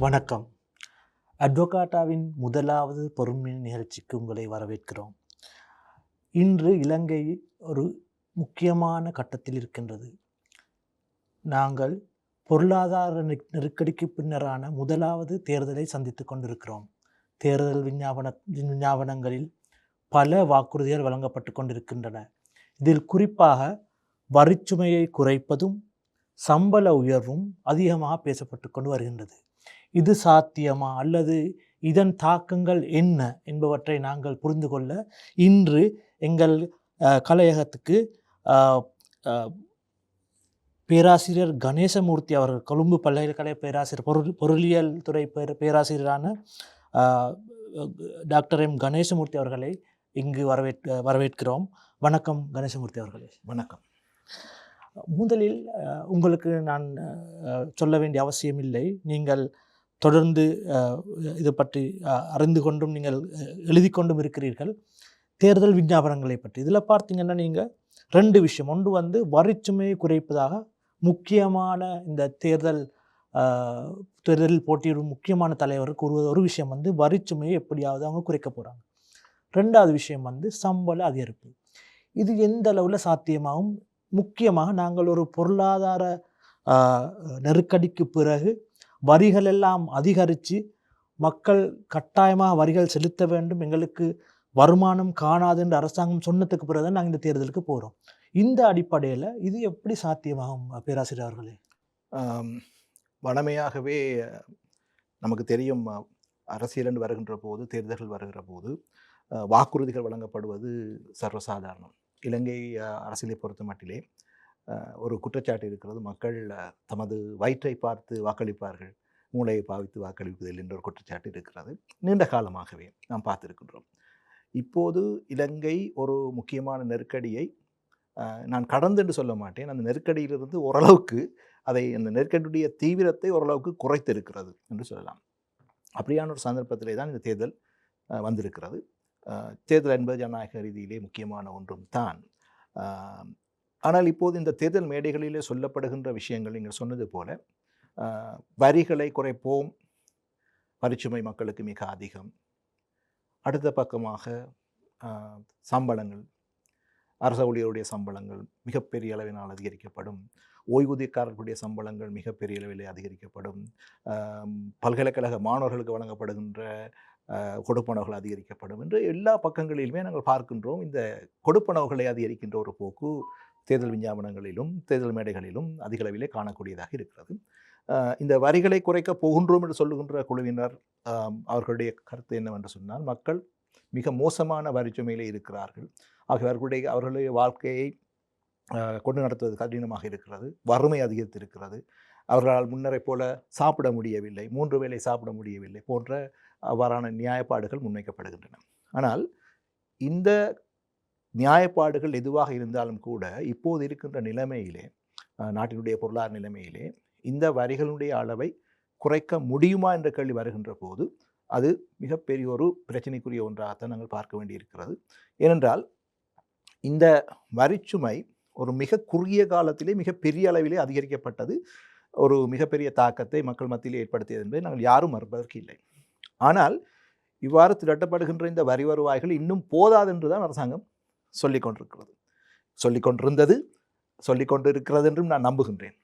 வணக்கம். அட்வொகாட்டாவின் முதலாவது பொறுமை நிகழ்ச்சிக்கு உங்களை வரவேற்கிறோம். இன்று இலங்கை ஒரு முக்கியமான கட்டத்தில் இருக்கின்றது. நாங்கள் பொருளாதார நெருக்கடிக்கு பின்னரான முதலாவது தேர்தலை சந்தித்துக் கொண்டிருக்கிறோம். தேர்தல் விஞ்ஞாபனங்களில் பல வாக்குறுதிகள் வழங்கப்பட்டு கொண்டிருக்கின்றன. இதில் குறிப்பாக வரிச்சுமையை குறைப்பதும் சம்பள உயர்வும் அதிகமாக பேசப்பட்டு கொண்டு வருகின்றது. இது சாத்தியமா அல்லது இதன் தாக்கங்கள் என்ன என்பவற்றை நாங்கள் புரிந்து கொள்ள இன்று எங்கள் கலையகத்துக்கு பேராசிரியர் கணேசமூர்த்தி அவர்கள், கொழும்பு பல்கலைக்கழக பேராசிரியர், பொருளியல் துறை பேராசிரியரான டாக்டர் எம் கணேசமூர்த்தி அவர்களை இங்கு வரவேற்கிறோம். வணக்கம் கணேசமூர்த்தி அவர்களே. வணக்கம். முதலில் உங்களுக்கு நான் சொல்ல வேண்டிய அவசியமில்லை. நீங்கள் தொடர்ந்து இது பற்றி அறிந்து கொண்டும் நீங்கள் எழுதி கொண்டும் இருக்கிறீர்கள். தேர்தல் விஞ்ஞாபனங்களை பற்றி இதில் பார்த்தீங்கன்னா நீங்கள் ரெண்டு விஷயம். ஒன்று வரிச்சுமையை குறைப்பதாக முக்கியமான இந்த தேர்தலில் போட்டியிடும் முக்கியமான தலைவர் கூறுவது ஒரு விஷயம். வரிச்சுமையை எப்படியாவது அவங்க குறைக்க போகிறாங்க. ரெண்டாவது விஷயம் சம்பள அதிகரிப்பு. இது எந்த அளவில் சாத்தியமாகும்? முக்கியமாக நாங்கள் ஒரு பொருளாதார நெருக்கடிக்கு பிறகு வரிகள் எல்லாம் அதிகரித்து மக்கள் கட்டாயமாக வரிகள் செலுத்த வேண்டும், எங்களுக்கு வருமானம் காணாது என்று அரசாங்கம் சொன்னதுக்கு பிறகு தான் நாங்கள் இந்த தேர்தலுக்கு போகிறோம். இந்த அடிப்படையில் இது எப்படி சாத்தியமாகும் பேராசிரியர் அவர்களே? வழமையாகவே நமக்கு தெரியும், அரசியல் வருகின்ற போது, தேர்தல்கள் வருகிற போது வாக்குறுதிகள் வழங்கப்படுவது சர்வசாதாரணம். இலங்கை அரசியலை பொறுத்த மட்டிலே ஒரு குற்றச்சாட்டு இருக்கிறது. மக்கள் தமது வயிற்றை பார்த்து வாக்களிப்பார்கள், மூளையை பாவித்து வாக்களிப்பதில் என்ற ஒரு குற்றச்சாட்டு இருக்கிறது. நீண்ட காலமாகவே நாம் பார்த்திருக்கின்றோம். இப்போது இலங்கை ஒரு முக்கியமான நெருக்கடியை நான் கடந்து என்று சொல்ல மாட்டேன், அந்த நெருக்கடியிலிருந்து ஓரளவுக்கு அந்த நெருக்கடியுடைய தீவிரத்தை ஓரளவுக்கு குறைத்திருக்கிறது என்று சொல்லலாம். அப்படியான ஒரு சந்தர்ப்பத்திலே தான் இந்த தேர்தல் வந்திருக்கிறது. தேர்தல் என்பது ஜனநாயக ரீதியிலே முக்கியமான ஒன்றும் தான். ஆனால் இப்போது இந்த தேர்தல் மேடைகளிலே சொல்லப்படுகின்ற விஷயங்கள் நீங்கள் சொன்னது போல, வரிகளை குறைப்போம், வரிச்சுமை மக்களுக்கு மிக அதிகம். அடுத்த பக்கமாக சம்பளங்கள், அரச ஊழியருடைய சம்பளங்கள் மிகப்பெரிய அளவினால் அதிகரிக்கப்படும், ஓய்வூதியக்காரர்களுடைய சம்பளங்கள் மிகப்பெரிய அளவில் அதிகரிக்கப்படும், பல்கலைக்கழக மாணவர்களுக்கு வழங்கப்படுகின்ற கொடுப்பனவுகள் அதிகரிக்கப்படும் என்று எல்லா பக்கங்களிலுமே நாங்கள் பார்க்கின்றோம். இந்த கொடுப்பனவுகளை அதிகரிக்கின்ற ஒரு போக்கு தேர்தல் விஞ்ஞாபனங்களிலும் தேர்தல் மேடைகளிலும் அதிக அளவிலே காணக்கூடியதாக இருக்கிறது. இந்த வரிகளை குறைக்க போகின்றோம் என்று சொல்லுகின்ற குழுவினர் அவர்களுடைய கருத்து என்னவென்று சொன்னால், மக்கள் மிக மோசமான வரிச்சுமையிலே இருக்கிறார்கள், ஆகிய அவர்களுடைய வாழ்க்கையை கொண்டு நடத்துவது கடினமாக இருக்கிறது, வறுமை அதிகரித்திருக்கிறது, அவர்களால் முன்னரை போல சாப்பிட முடியவில்லை, 3 வேளை சாப்பிட முடியவில்லை போன்ற அவ்வாறான நியாயப்பாடுகள் முன்வைக்கப்படுகின்றன. ஆனால் இந்த நியாயப்பாடுகள் எதுவாக இருந்தாலும் கூட இப்போது இருக்கின்ற நிலைமையிலே, நாட்டினுடைய பொருளாதார நிலைமையிலே இந்த வரிகளுடைய அளவை குறைக்க முடியுமா என்ற கேள்வி வருகின்ற போது அது மிகப்பெரிய ஒரு பிரச்சனைக்குரிய ஒன்றாகத்தான் நாங்கள் பார்க்க வேண்டியிருக்கிறது. ஏனென்றால் இந்த வரிச்சுமை ஒரு மிக குறுகிய காலத்திலே மிகப்பெரிய அளவிலே அதிகரிக்கப்பட்டது, ஒரு மிகப்பெரிய தாக்கத்தை மக்கள் மத்தியிலே ஏற்படுத்தியது என்பதை நாங்கள் யாரும் மறுப்பதற்கு இல்லை. ஆனால் இவ்வாறு திரட்டப்படுகின்ற இந்த வரி வருவாய்கள் இன்னும் போதாது என்று தான் அரசாங்கம் சொல்லிக்கொண்டிருக்கிறது என்றும் நான் நம்புகின்றேன்.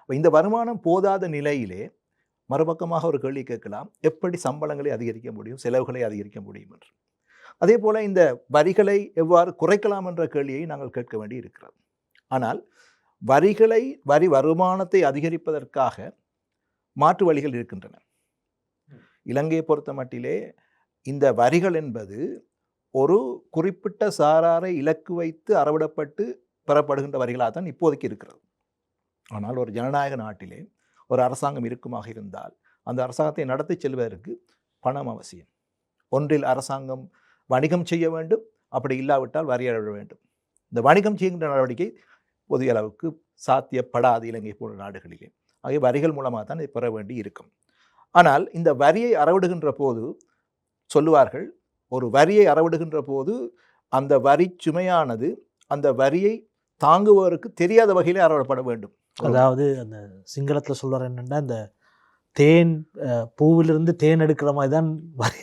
இந்த வருமானம் போதாத நிலையிலே மறுபக்கமாக ஒரு கேள்வி கேட்கலாம், எப்படி சம்பளங்களை அதிகரிக்க முடியும், செலவுகளை அதிகரிக்க முடியும் என்று. அதே போல இந்த வரிகளை எவ்வாறு குறைக்கலாம் என்ற கேள்வியை நாங்கள் கேட்க வேண்டி இருக்கிறது. ஆனால் வரி வருமானத்தை அதிகரிப்பதற்காக மாற்று வழிகள் இருக்கின்றன. இலங்கையை பொறுத்த மட்டிலே இந்த வரிகள் என்பது ஒரு குறிப்பிட்ட சாராரை இலக்கு வைத்து அறவிடப்பட்டு பெறப்படுகின்ற வரிகளாக தான் இப்போதைக்கு இருக்கிறது. ஆனால் ஒரு ஜனநாயக நாட்டிலே ஒரு அரசாங்கம் இருக்குமாக இருந்தால் அந்த அரசாங்கத்தை நடத்தி செல்வதற்கு பணம் அவசியம். ஒன்றில் அரசாங்கம் வணிகம் செய்ய வேண்டும், அப்படி இல்லாவிட்டால் வரி அறவிட வேண்டும். இந்த வணிகம் செய்கின்ற நடவடிக்கை பொது அளவுக்கு சாத்தியப்படாது இலங்கை போன்ற நாடுகளிலே. ஆகிய வரிகள் மூலமாக தான் இதை பெற வேண்டி இருக்கும். ஆனால் இந்த வரியை அறவிடுகின்ற போது சொல்லுவார்கள், ஒரு வரியை அறவிடுகின்ற போது அந்த வரி சுமையானது அந்த வரியை தாங்குவதற்கு தெரியாத வகையிலே அறவிடப்பட வேண்டும். அதாவது அந்த சிங்களத்தில் சொல்கிற என்னென்னா, இந்த தேன் பூவிலிருந்து தேன் எடுக்கிற மாதிரி தான்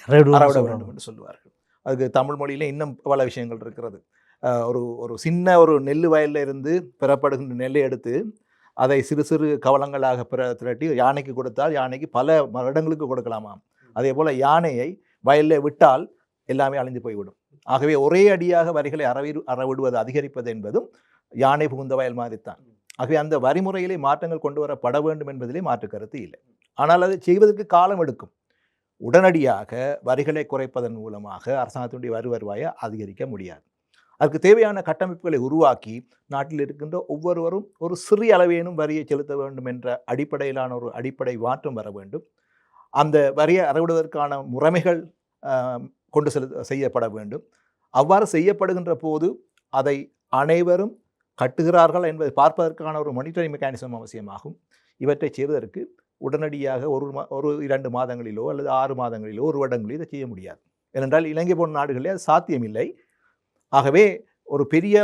அறவிட வேண்டும் என்று சொல்லுவார்கள். அதுக்கு தமிழ் மொழியில இன்னும் பல விஷயங்கள் இருக்கிறது. ஒரு ஒரு சின்ன ஒரு நெல் வயல்ல இருந்து பெறப்படுகின்ற நெல்லை எடுத்து அதை சிறு சிறு கவளங்களாக திரட்டி யானைக்கு கொடுத்தால் யானைக்கு பல வருடங்களுக்கு கொடுக்கலாமாம். அதே போல யானையை வயலில் விட்டால் எல்லாமே அழிந்து போய்விடும். ஆகவே ஒரே அடியாக வரிகளை அறவிடுவது அதிகரிப்பது என்பதும் யானை புகுந்த வயல் மாதிரித்தான். ஆகவே அந்த வரிமுறையிலே மாற்றங்கள் கொண்டு வரப்பட வேண்டும் என்பதிலே மாற்று கருத்து இல்லை. ஆனால் அதை செய்வதற்கு காலம் எடுக்கும். உடனடியாக வரிகளை குறைப்பதன் மூலமாக அரசாங்கத்தினுடைய வருவாயை அதிகரிக்க முடியாது. அதுக்கு தேவையான கட்டமைப்புகளை உருவாக்கி நாட்டில் இருக்கின்ற ஒவ்வொருவரும் ஒரு சிறிய அளவேனும் வரியை செலுத்த வேண்டும் என்ற அடிப்படையிலான ஒரு அடிப்படை மாற்றம் வர வேண்டும். அந்த வரியை அறவிடுவதற்கான முறைமைகள் கொண்டு செய்யப்பட வேண்டும். அவ்வாறு செய்யப்படுகின்ற போது அதை அனைவரும் கட்டுகிறார்கள் என்பதை பார்ப்பதற்கான ஒரு மானிட்டரிங் மெக்கானிசம் அவசியமாகும். இவற்றை செய்வதற்கு உடனடியாக ஒரு 2 மாதங்களிலோ அல்லது 6 மாதங்களிலோ 1 வருடங்களிலோ இதை செய்ய முடியாது. ஏனென்றால் இலங்கை போன்ற நாடுகளிலே அது சாத்தியமில்லை. ஆகவே ஒரு பெரிய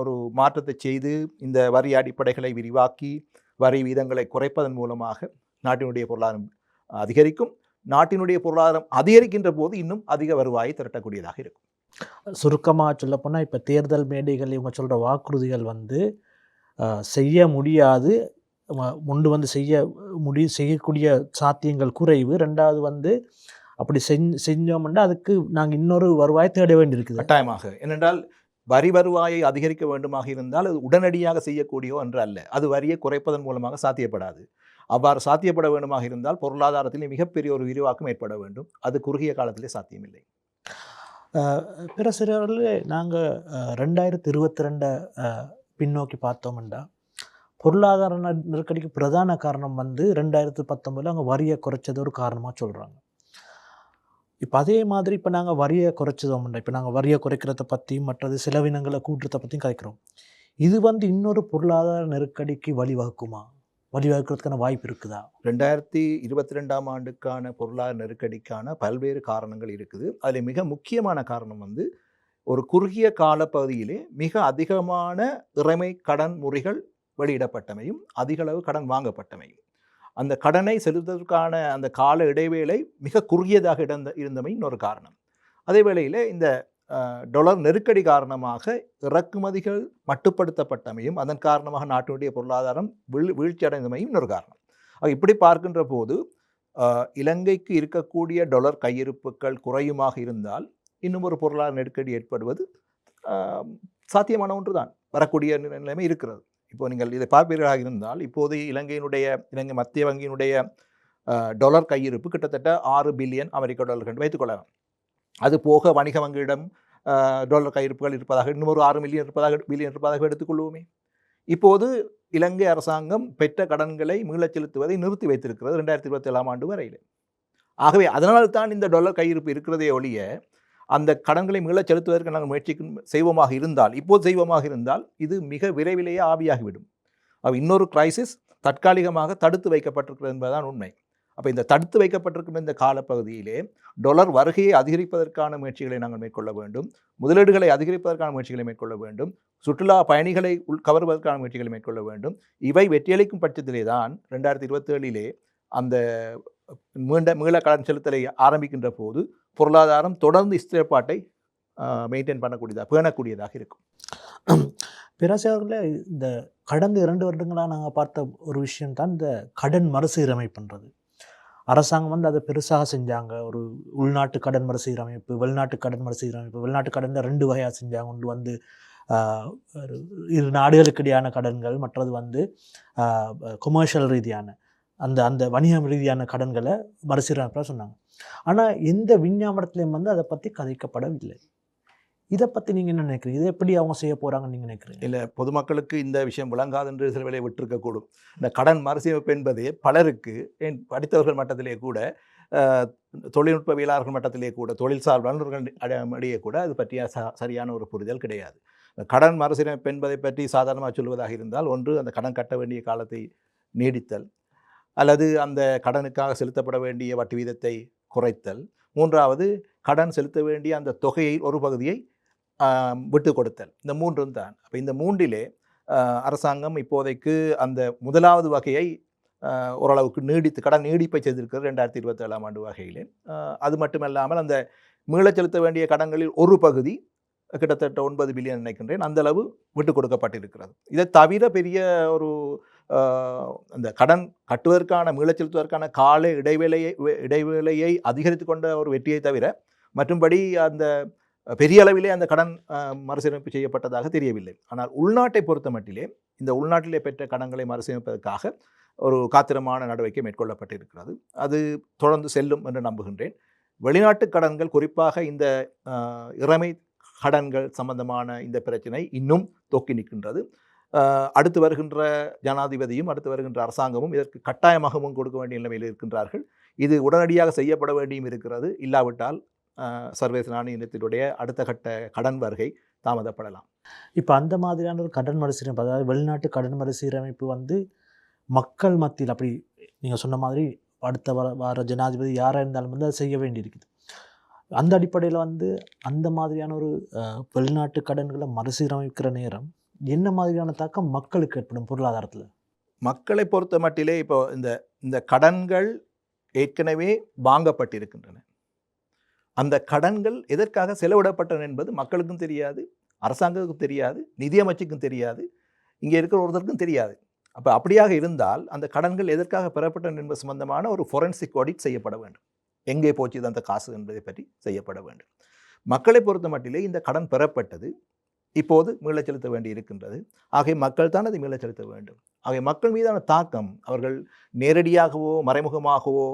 ஒரு மாற்றத்தை செய்து இந்த வரி அடிப்படைகளை விரிவாக்கி வரி வீதங்களை குறைப்பதன் மூலமாக நாட்டினுடைய பொருளாதாரம் அதிகரிக்கும். நாட்டினுடைய பொருளாதாரம் அதிகரிக்கின்ற போது இன்னும் அதிக வருவாயை திரட்டக்கூடியதாக இருக்கும். சுருக்கமாக சொல்லப்போனால் இப்போ தேர்தல் மேடைகள் இவங்க சொல்கிற வாக்குறுதிகள் வந்து செய்ய முடியாது, முண்டு வந்து செய்யக்கூடிய சாத்தியங்கள் குறைவு. ரெண்டாவது வந்து அப்படி செஞ்சோம்னா அதுக்கு நாங்கள் இன்னொரு வருவாயை தேட வேண்டியிருக்குது கட்டாயமாக. ஏனென்றால் வரி வருவாயை அதிகரிக்க வேண்டுமாக இருந்தால் அது உடனடியாக செய்யக்கூடிய ஒன்று அல்ல. அது வரியை குறைப்பதன் மூலமாக சாத்தியப்படாது. அவ்வாறு சாத்தியப்பட வேண்டுமாக இருந்தால் பொருளாதாரத்திலே மிகப்பெரிய ஒரு விரிவாக்கம் ஏற்பட வேண்டும். அது குறுகிய காலத்திலே சாத்தியமில்லை. பிற சிலரில் நாங்கள் 2022 பின்னோக்கி பார்த்தோம்னா பொருளாதார நெருக்கடிக்கு பிரதான காரணம் வந்து 2019 அங்கே வரியை குறைச்சது ஒரு காரணமாக சொல்கிறாங்க. இப்போ அதே மாதிரி இப்போ நாங்கள் வரியை குறைச்சதோம்னா இப்போ நாங்கள் வரியை குறைக்கிறத பற்றி மற்றது செலவினங்களை கூட்டுறதை பற்றியும் கதைக்கிறோம். இது வந்து இன்னொரு பொருளாதார நெருக்கடிக்கு வழிவகுக்கிறதுக்கான வாய்ப்பு இருக்குதா? 2022 ஆண்டுக்கான பொருளாதார நெருக்கடிக்கான பல்வேறு காரணங்கள் இருக்குது. அதில் மிக முக்கியமான காரணம் வந்து ஒரு குறுகிய காலப்பகுதியிலே மிக அதிகமான இறைமை கடன் முறைகள் வெளியிடப்பட்டமையும் அதிக அளவு கடன் வாங்கப்பட்டமையும் அந்த கடனை செலுத்துவதற்கான அந்த கால இடைவேளை மிக குறுகியதாக இருந்தமை இன்னொரு காரணம். அதே வேளையில் இந்த டாலர் நெருக்கடி காரணமாக இறக்குமதிகள் மட்டுப்படுத்தப்பட்டமையும் அதன் காரணமாக நாட்டினுடைய பொருளாதாரம் வீழ்ச்சி அடைந்தமையும் இன்னொரு காரணம். இப்படி பார்க்கின்ற போது இலங்கைக்கு இருக்கக்கூடிய டாலர் கையிருப்புகள் குறையுமாக இருந்தால் இன்னும் ஒரு பொருளாதார நெருக்கடி ஏற்படுவது சாத்தியமான ஒன்று தான். வரக்கூடிய நிலைமை இருக்கிறது. இப்போ நீங்கள் இதை பார்ப்பீர்களாக இருந்தால் இப்போது இலங்கை மத்திய வங்கியினுடைய டாலர் கையிருப்பு கிட்டத்தட்ட 6 பில்லியன் அமெரிக்க டாலர்கள் என்று வைத்துக்கொள்ளலாம். அது போக வணிக வங்கியிடம் டாலர் கையிருப்புகள் இருப்பதாக இன்னும் ஒரு 6 பில்லியன் இருப்பதாக எடுத்துக்கொள்வோமே. இப்போது இலங்கை அரசாங்கம் பெற்ற கடன்களை மீளச் செலுத்துவதை நிறுத்தி வைத்திருக்கிறது 2027 ஆண்டு வரையில். ஆகவே அதனால்தான் இந்த டாலர் கையிருப்பு இருக்கிறதே ஒழிய அந்த கடன்களை மீளச் செலுத்துவதற்கு நாங்கள் செய்வோமாக இருந்தால் இது மிக விரைவிலேயே ஆவியாகிவிடும். இன்னொரு கிரைசிஸ் தற்காலிகமாக தடுத்து வைக்கப்பட்டிருக்கிறது என்பதுதான் உண்மை. அப்போ இந்த தடுத்து வைக்கப்பட்டிருக்கிற இந்த காலப்பகுதியிலே டாலர் வருகையை அதிகரிப்பதற்கான முயற்சிகளை நாங்கள் மேற்கொள்ள வேண்டும். முதலீடுகளை அதிகரிப்பதற்கான முயற்சிகளை மேற்கொள்ள வேண்டும். சுற்றுலா பயணிகளை கவர்வதற்கான முயற்சிகளை மேற்கொள்ள வேண்டும். இவை வெற்றியளிக்கும் பட்சத்திலே தான் 2027 அந்த மீள கடன் செலுத்தலை ஆரம்பிக்கின்ற போது பொருளாதாரம் தொடர்ந்து ஸ்திரப்பாட்டை மெயின்டைன் பேணக்கூடியதாக இருக்கும். பிறசேரில் இந்த கடந்த 2 வருடங்களாக நாங்கள் பார்த்த ஒரு விஷயம்தான் இந்த கடன் மறுசீரமைப்புன்றது. அரசாங்கம் வந்து அதை பெருசாக செஞ்சாங்க. ஒரு உள்நாட்டு கடன் மறுசீரமைப்பு, வெளிநாட்டு கடன் மறுசீரமைப்பு. வெளிநாட்டு கடனில் 2 வகையாக செஞ்சாங்க. ஒன்று வந்து இரு நாடுகளுக்கு இடையான கடன்கள், மற்றது வந்து கொமர்ஷியல் ரீதியான அந்த வணிகம் ரீதியான கடன்களை மறுசீரமைப்பாக சொன்னாங்க. ஆனால் எந்த விஞ்ஞாபனத்திலையும் வந்து அதை பற்றி கதைக்கப்படவில்லை. இதை பற்றி நீங்கள் என்ன நினைக்கிறீங்க? இதை எப்படி அவங்க செய்ய போகிறாங்கன்னு நீங்கள் நினைக்கிறீங்க? இல்லை, பொதுமக்களுக்கு இந்த விஷயம் விளங்காது என்று சில வேலை விட்டிருக்கக்கூடும். இந்த கடன் மறுசீரமைப்பு என்பது பலருக்கு படித்தவர்கள் மட்டத்திலே கூட தொழில்நுட்பவியலாளர்கள் மட்டத்திலே கூட தொழில்சார் வல்லுநர்கள் இடையே கூட அது பற்றிய சரியான ஒரு புரிதல் கிடையாது. கடன் மறுசீரமைப்பு என்பதை பற்றி சாதாரணமாக சொல்வதாக இருந்தால் ஒன்று அந்த கடன் கட்ட வேண்டிய காலத்தை நீடித்தல், அல்லது அந்த கடனுக்காக செலுத்தப்பட வேண்டிய வட்டி வீதத்தை குறைத்தல், மூன்றாவது கடன் செலுத்த வேண்டிய அந்த தொகையை ஒரு பகுதியை விட்டு கொடுத்தல். இந்த மூன்றும் தான். அப்போ இந்த மூன்றிலே அரசாங்கம் இப்போதைக்கு அந்த முதலாவது வகையை ஓரளவுக்கு கடன் நீடிப்பை செய்திருக்கிறது 2027ஆம் ஆண்டு வகையிலே. அது மட்டுமல்லாமல் அந்த மீளச் செலுத்த வேண்டிய கடன்களில் ஒரு பகுதி கிட்டத்தட்ட 9 பில்லியன் நினைக்கின்றேன் அந்த அளவு விட்டுக் கொடுக்கப்பட்டிருக்கிறது. இதை தவிர பெரிய ஒரு அந்த கடன் கட்டுவதற்கான மீளச் செலுத்துவதற்கான கால இடைவேளையை அதிகரித்து கொண்ட ஒரு வெற்றியை தவிர மற்றும்படி அந்த பெரிய அளவிலே அந்த கடன் மறுசீரமைப்பு செய்யப்பட்டதாக தெரியவில்லை. ஆனால் உள்நாட்டை பொறுத்த மட்டிலே இந்த உள்நாட்டிலே பெற்ற கடன்களை மறுசீரமைப்பதற்காக ஒரு காத்திரமான நடவடிக்கை மேற்கொள்ளப்பட்டிருக்கிறது. அது தொடர்ந்து செல்லும் என்று நம்புகின்றேன். வெளிநாட்டு கடன்கள் குறிப்பாக இந்த இறைமை கடன்கள் சம்பந்தமான இந்த பிரச்சனை இன்னும் தொக்கி நிற்கின்றது. அடுத்து வருகின்ற ஜனாதிபதியும் அடுத்து வருகின்ற அரசாங்கமும் இதற்கு கட்டாயமாகவும் கொடுக்க வேண்டிய நிலைமையில் இருக்கின்றார்கள். இது உடனடியாக செய்யப்பட வேண்டியும் இருக்கிறது. இல்லாவிட்டால் சர்வதேச நாணய நிதியத்தினுடைய அடுத்த கட்ட கடன் வருகை தாமதப்படலாம். இப்போ அந்த மாதிரியான ஒரு கடன் மறுசீரமைப்பு, அதாவது வெளிநாட்டு கடன் மறுசீரமைப்பு வந்து மக்கள் மத்தியில் அப்படி நீங்கள் சொன்ன மாதிரி அடுத்த வார ஜனாதிபதி யாராக இருந்தாலும் வந்து அதை செய்ய வேண்டியிருக்குது. அந்த அடிப்படையில் வந்து அந்த மாதிரியான ஒரு வெளிநாட்டு கடன்களை மறுசீரமைக்கிற நேரம் என்ன மாதிரியான தாக்கம் மக்களுக்கு ஏற்படும் பொருளாதாரத்தில்? மக்களை பொறுத்த மட்டிலே இப்போ இந்த கடன்கள் ஏற்கனவே வாங்கப்பட்டிருக்கின்றன. அந்த கடன்கள் எதற்காக செலவிடப்பட்டன என்பது மக்களுக்கும் தெரியாது, அரசாங்கத்துக்கும் தெரியாது, நிதியமைச்சுக்கும் தெரியாது, இங்கே இருக்கிற ஒருத்தருக்கும் தெரியாது. அப்போ அப்படியாக இருந்தால் அந்த கடன்கள் எதற்காக பெறப்பட்டன என்பது சம்பந்தமான ஒரு ஃபொரன்சிக் ஆடிட் செய்யப்பட வேண்டும். எங்கே போச்சு அந்த காசு என்பதை பற்றி செய்யப்பட வேண்டும். மக்களை பொறுத்த மட்டிலே இந்த கடன் பெறப்பட்டது இப்போது மீளச் செலுத்த வேண்டி இருக்கின்றது. ஆகிய மக்கள் தான் அதை மீளச் செலுத்த வேண்டும். ஆகிய மக்கள் மீதான தாக்கம் அவர்கள் நேரடியாகவோ மறைமுகமாகவோ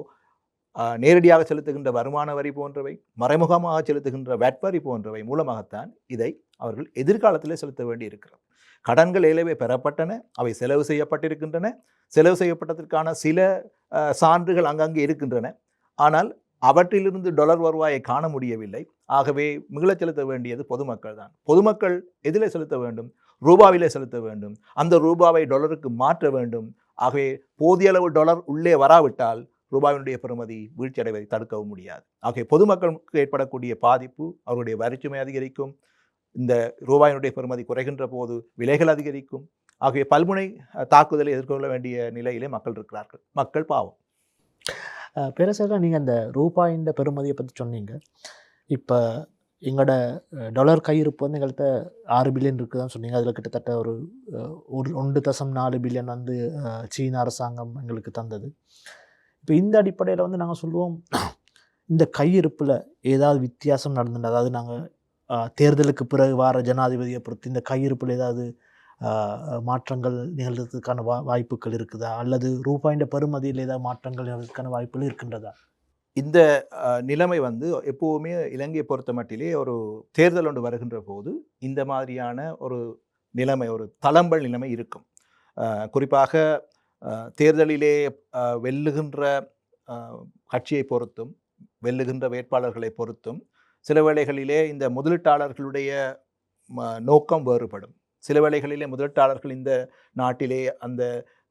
நேரடியாக செலுத்துகின்ற வருமான வரி போன்றவை, மறைமுகமாக செலுத்துகின்ற வேட் வரி போன்றவை மூலமாகத்தான் இதை அவர்கள் எதிர்காலத்திலே செலுத்த வேண்டி இருக்கிறது. கடன்கள் ஏலவே பெறப்பட்டன, அவை செலவு செய்யப்பட்டிருக்கின்றன. செலவு செய்யப்பட்டதற்கான சில சான்றுகள் அங்கங்கே இருக்கின்றன. ஆனால் அவற்றிலிருந்து டாலர் வருவாயை காண முடியவில்லை. ஆகவே மீளச் செலுத்த வேண்டியது பொதுமக்கள் தான். பொதுமக்கள் எதிலே செலுத்த வேண்டும்? ரூபாவிலே செலுத்த வேண்டும். அந்த ரூபாவை டாலருக்கு மாற்ற வேண்டும். ஆகவே போதிய அளவு டாலர் உள்ளே வராவிட்டால் ரூபாவினுடைய பெறுமதி வீழ்ச்சி அடைவதை தடுக்கவும் முடியாது. ஆகவே பொதுமக்களுக்கு ஏற்படக்கூடிய பாதிப்பு, அவருடைய வரிச்சுமை அதிகரிக்கும். இந்த ரூபாயினுடைய பெறுமதி குறைகின்ற போது விலைகள் அதிகரிக்கும். ஆகவே பல்முனை தாக்குதலை எதிர்கொள்ள வேண்டிய நிலையிலே மக்கள் இருக்கிறார்கள். மக்கள் பாவம். பேரரசர், நீங்கள் அந்த ரூபாயின் பெறுமதியை பற்றி சொன்னீங்க. இப்போ எங்களோட டாலர் கையிருப்பு வந்து எங்கள்கிட்ட 6 பில்லியன் இருக்குதுன்னு சொன்னீங்க. அதில் கிட்டத்தட்ட ஒரு 1.4 பில்லியன் வந்து சீன அரசாங்கம் எங்களுக்கு தந்தது. இப்போ இந்த அடிப்படையில் வந்து நாங்கள் சொல்லுவோம், இந்த கையிருப்பில் ஏதாவது வித்தியாசம் நடந்துட்டு, அதாவது நாங்கள் தேர்தலுக்கு பிறகு வார ஜனாதிபதியை பொறுத்து இந்த கையிருப்பில் ஏதாவது மாற்றங்கள் நிகழ்றதுக்கான வாய்ப்புகள் இருக்குதா, அல்லது ரூபாயின் பெறுமதியில் ஏதாவது மாற்றங்கள் நிகழ்றதுக்கான வாய்ப்புகள் இருக்கின்றதா? இந்த நிலைமை வந்து எப்போவுமே இலங்கையை பொறுத்த மட்டிலே ஒரு தேர்தல் ஒன்று வருகின்ற போது இந்த மாதிரியான ஒரு நிலைமை, ஒரு தளம்பல் நிலைமை இருக்கும். குறிப்பாக தேர்தலிலே வெல்லுகின்ற கட்சியை பொறுத்தும் வெல்லுகின்ற வேட்பாளர்களை பொறுத்தும் சில வேளைகளிலே இந்த முதலீட்டாளர்களுடைய நோக்கம் வேறுபடும். சில வேளைகளிலே முதலீட்டாளர்கள் இந்த நாட்டிலே அந்த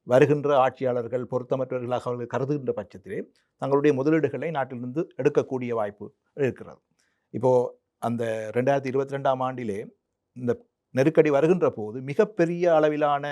வருகின்ற ஆட்சியாளர்கள் பொருத்தமற்றவர்களாக அவர்கள் கருதுகின்ற பட்சத்திலே தங்களுடைய முதலீடுகளை நாட்டிலிருந்து எடுக்கக்கூடிய வாய்ப்பு இருக்கிறது. இப்போது அந்த 2022ஆம் ஆண்டிலே இந்த நெருக்கடி வருகின்ற போது மிகப்பெரிய அளவிலான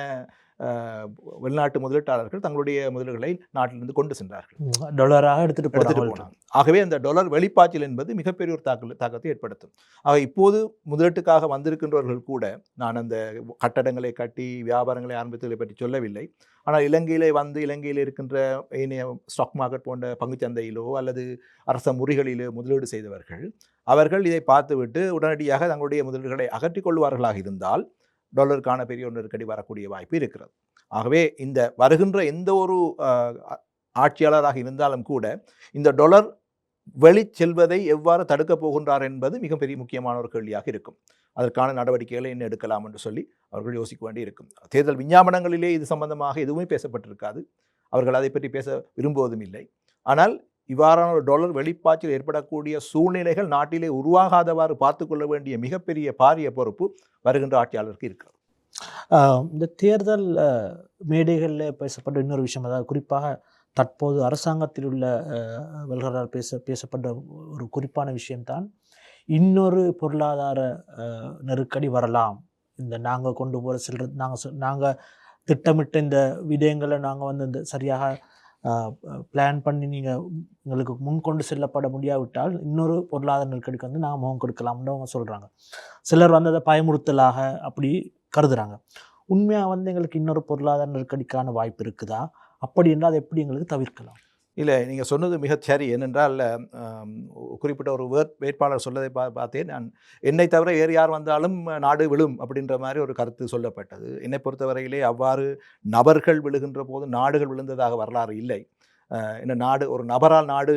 வெளிநாட்டு முதலீட்டாளர்கள் தங்களுடைய முதலீடுகளை நாட்டிலிருந்து கொண்டு சென்றார்கள், டாலராக எடுத்துட்டு போனாங்க. ஆகவே அந்த டாலர் வெளிப்பாய்ச்சல் என்பது மிகப்பெரிய ஒரு தாக்கத்தை ஏற்படுத்தும். ஆக இப்போது முதலீட்டுக்காக வந்திருக்கின்றவர்கள் கூட, நான் அந்த கட்டடங்களை கட்டி வியாபாரங்களை ஆரம்பித்ததை பற்றி சொல்லவில்லை, ஆனால் இலங்கையிலே வந்து இலங்கையில் இருக்கின்ற இணைய ஸ்டாக் மார்க்கெட் போன்ற பங்குச்சந்தையிலோ அல்லது அரச முறிகளிலோ முதலீடு செய்தவர்கள் அவர்கள் இதை பார்த்துவிட்டு உடனடியாக தங்களுடைய முதலீடுகளை அகற்றிக் கொள்வார்களாக இருந்தால் டாலருக்கான பெரிய ஒரு நெருக்கடி வரக்கூடிய வாய்ப்பு இருக்கிறது. ஆகவே இந்த வருகின்ற எந்த ஒரு ஆட்சியாளராக இருந்தாலும் கூட இந்த டாலர் வெளி செல்வதை எவ்வாறு தடுக்கப் போகின்றார் என்பது மிகப்பெரிய முக்கியமான ஒரு கேள்வியாக இருக்கும். அதற்கான நடவடிக்கைகளை என்ன எடுக்கலாம் என்று சொல்லி அவர்கள் யோசிக்க வேண்டி இருக்கும். தேர்தல் விஞ்ஞாபனங்களிலே இது சம்பந்தமாக எதுவுமே பேசப்பட்டிருக்காது, அவர்கள் அதை பற்றி பேச விரும்புவதும் இல்லை. ஆனால் இவ்வாறான ஒரு டாலர் வெளிப்பாய்ச்சல் ஏற்படக்கூடிய சூழ்நிலைகள் நாட்டிலே உருவாகாதவாறு பார்த்து கொள்ள வேண்டிய மிகப்பெரிய பாரிய பொறுப்பு வருகின்ற ஆட்சியாளருக்கு இருக்கிறது. இந்த தேர்தல் மேடைகளில் பேசப்பட்ட இன்னொரு விஷயம், அதாவது குறிப்பாக தற்போது அரசாங்கத்தில் உள்ள வல்கரால் பேசப்பட்ட ஒரு குறிப்பான விஷயம்தான், இன்னொரு பொருளாதார நெருக்கடி வரலாம். இந்த நாங்கள் கொண்டு போகிற நாங்கள் திட்டமிட்ட இந்த விடயங்களை நாங்கள் வந்து இந்த சரியாக பிளான் பண்ணி நீங்கள் எங்களுக்கு முன்கொண்டு செல்லப்பட முடியாவிட்டால் இன்னொரு பொருளாதார நெருக்கடிக்கு வந்து நாங்கள் முகம் கொடுக்கலாம்னு அவங்க சொல்கிறாங்க. சிலர் வந்து அதை பயமுறுத்தலாக அப்படி கருதுகிறாங்க. உண்மையாக வந்து எங்களுக்கு இன்னொரு பொருளாதார நெருக்கடிக்கான வாய்ப்பு இருக்குதா? அப்படி என்றால் அதை எப்படி எங்களுக்கு தவிர்க்கலாம்? இல்லை, நீங்கள் சொன்னது மிகச் சரி. ஏனென்றால் குறிப்பிட்ட ஒரு வேட்பாளர் சொல்லதை பார்த்தேன் நான். என்னை தவிர வேறு யார் வந்தாலும் நாடு விழும் அப்படின்ற மாதிரி ஒரு கருத்து சொல்லப்பட்டது. என்னை பொறுத்தவரையிலே அவ்வாறு நபர்கள் விழுகின்ற போது நாடுகள் விழுந்ததாக வரலாறு இல்லை. இந்த நாடு ஒரு நபரால் நாடு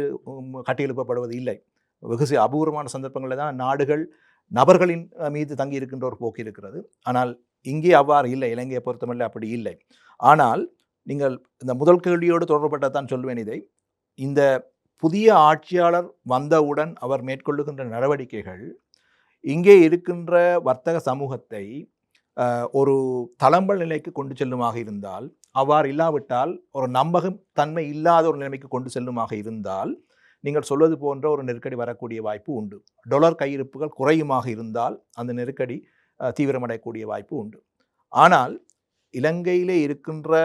கட்டியெழுப்பப்படுவது இல்லை. வெகு அபூர்வமான சந்தர்ப்பங்களில் தான் நாடுகள் நபர்களின் மீது தங்கி இருக்கின்ற ஒரு போக்கு இருக்கிறது. ஆனால் இங்கே அவ்வாறு இல்லை. இலங்கையை பொறுத்தமல்ல அப்படி இல்லை. ஆனால் நீங்கள் இந்த முதல் கேள்வியோடு தொடர்பட்டதான் சொல்வேன் இதை. இந்த புதிய ஆட்சியாளர் வந்தவுடன் அவர் மேற்கொள்ளுகின்ற நடவடிக்கைகள் இங்கே இருக்கின்ற வர்த்தக சமூகத்தை ஒரு தளம்பல் நிலைக்கு கொண்டு செல்லுமாக இருந்தால், அவ்வாறு இல்லாவிட்டால் ஒரு நம்பகம் தன்மை இல்லாத ஒரு நிலைமைக்கு கொண்டு செல்லுமாக இருந்தால், நீங்கள் சொல்வது போன்ற ஒரு நெருக்கடி வரக்கூடிய வாய்ப்பு உண்டு. டொலர் கையிருப்புகள் குறையுமாக இருந்தால் அந்த நெருக்கடி தீவிரமடையக்கூடிய வாய்ப்பு உண்டு. ஆனால் இலங்கையிலே இருக்கின்ற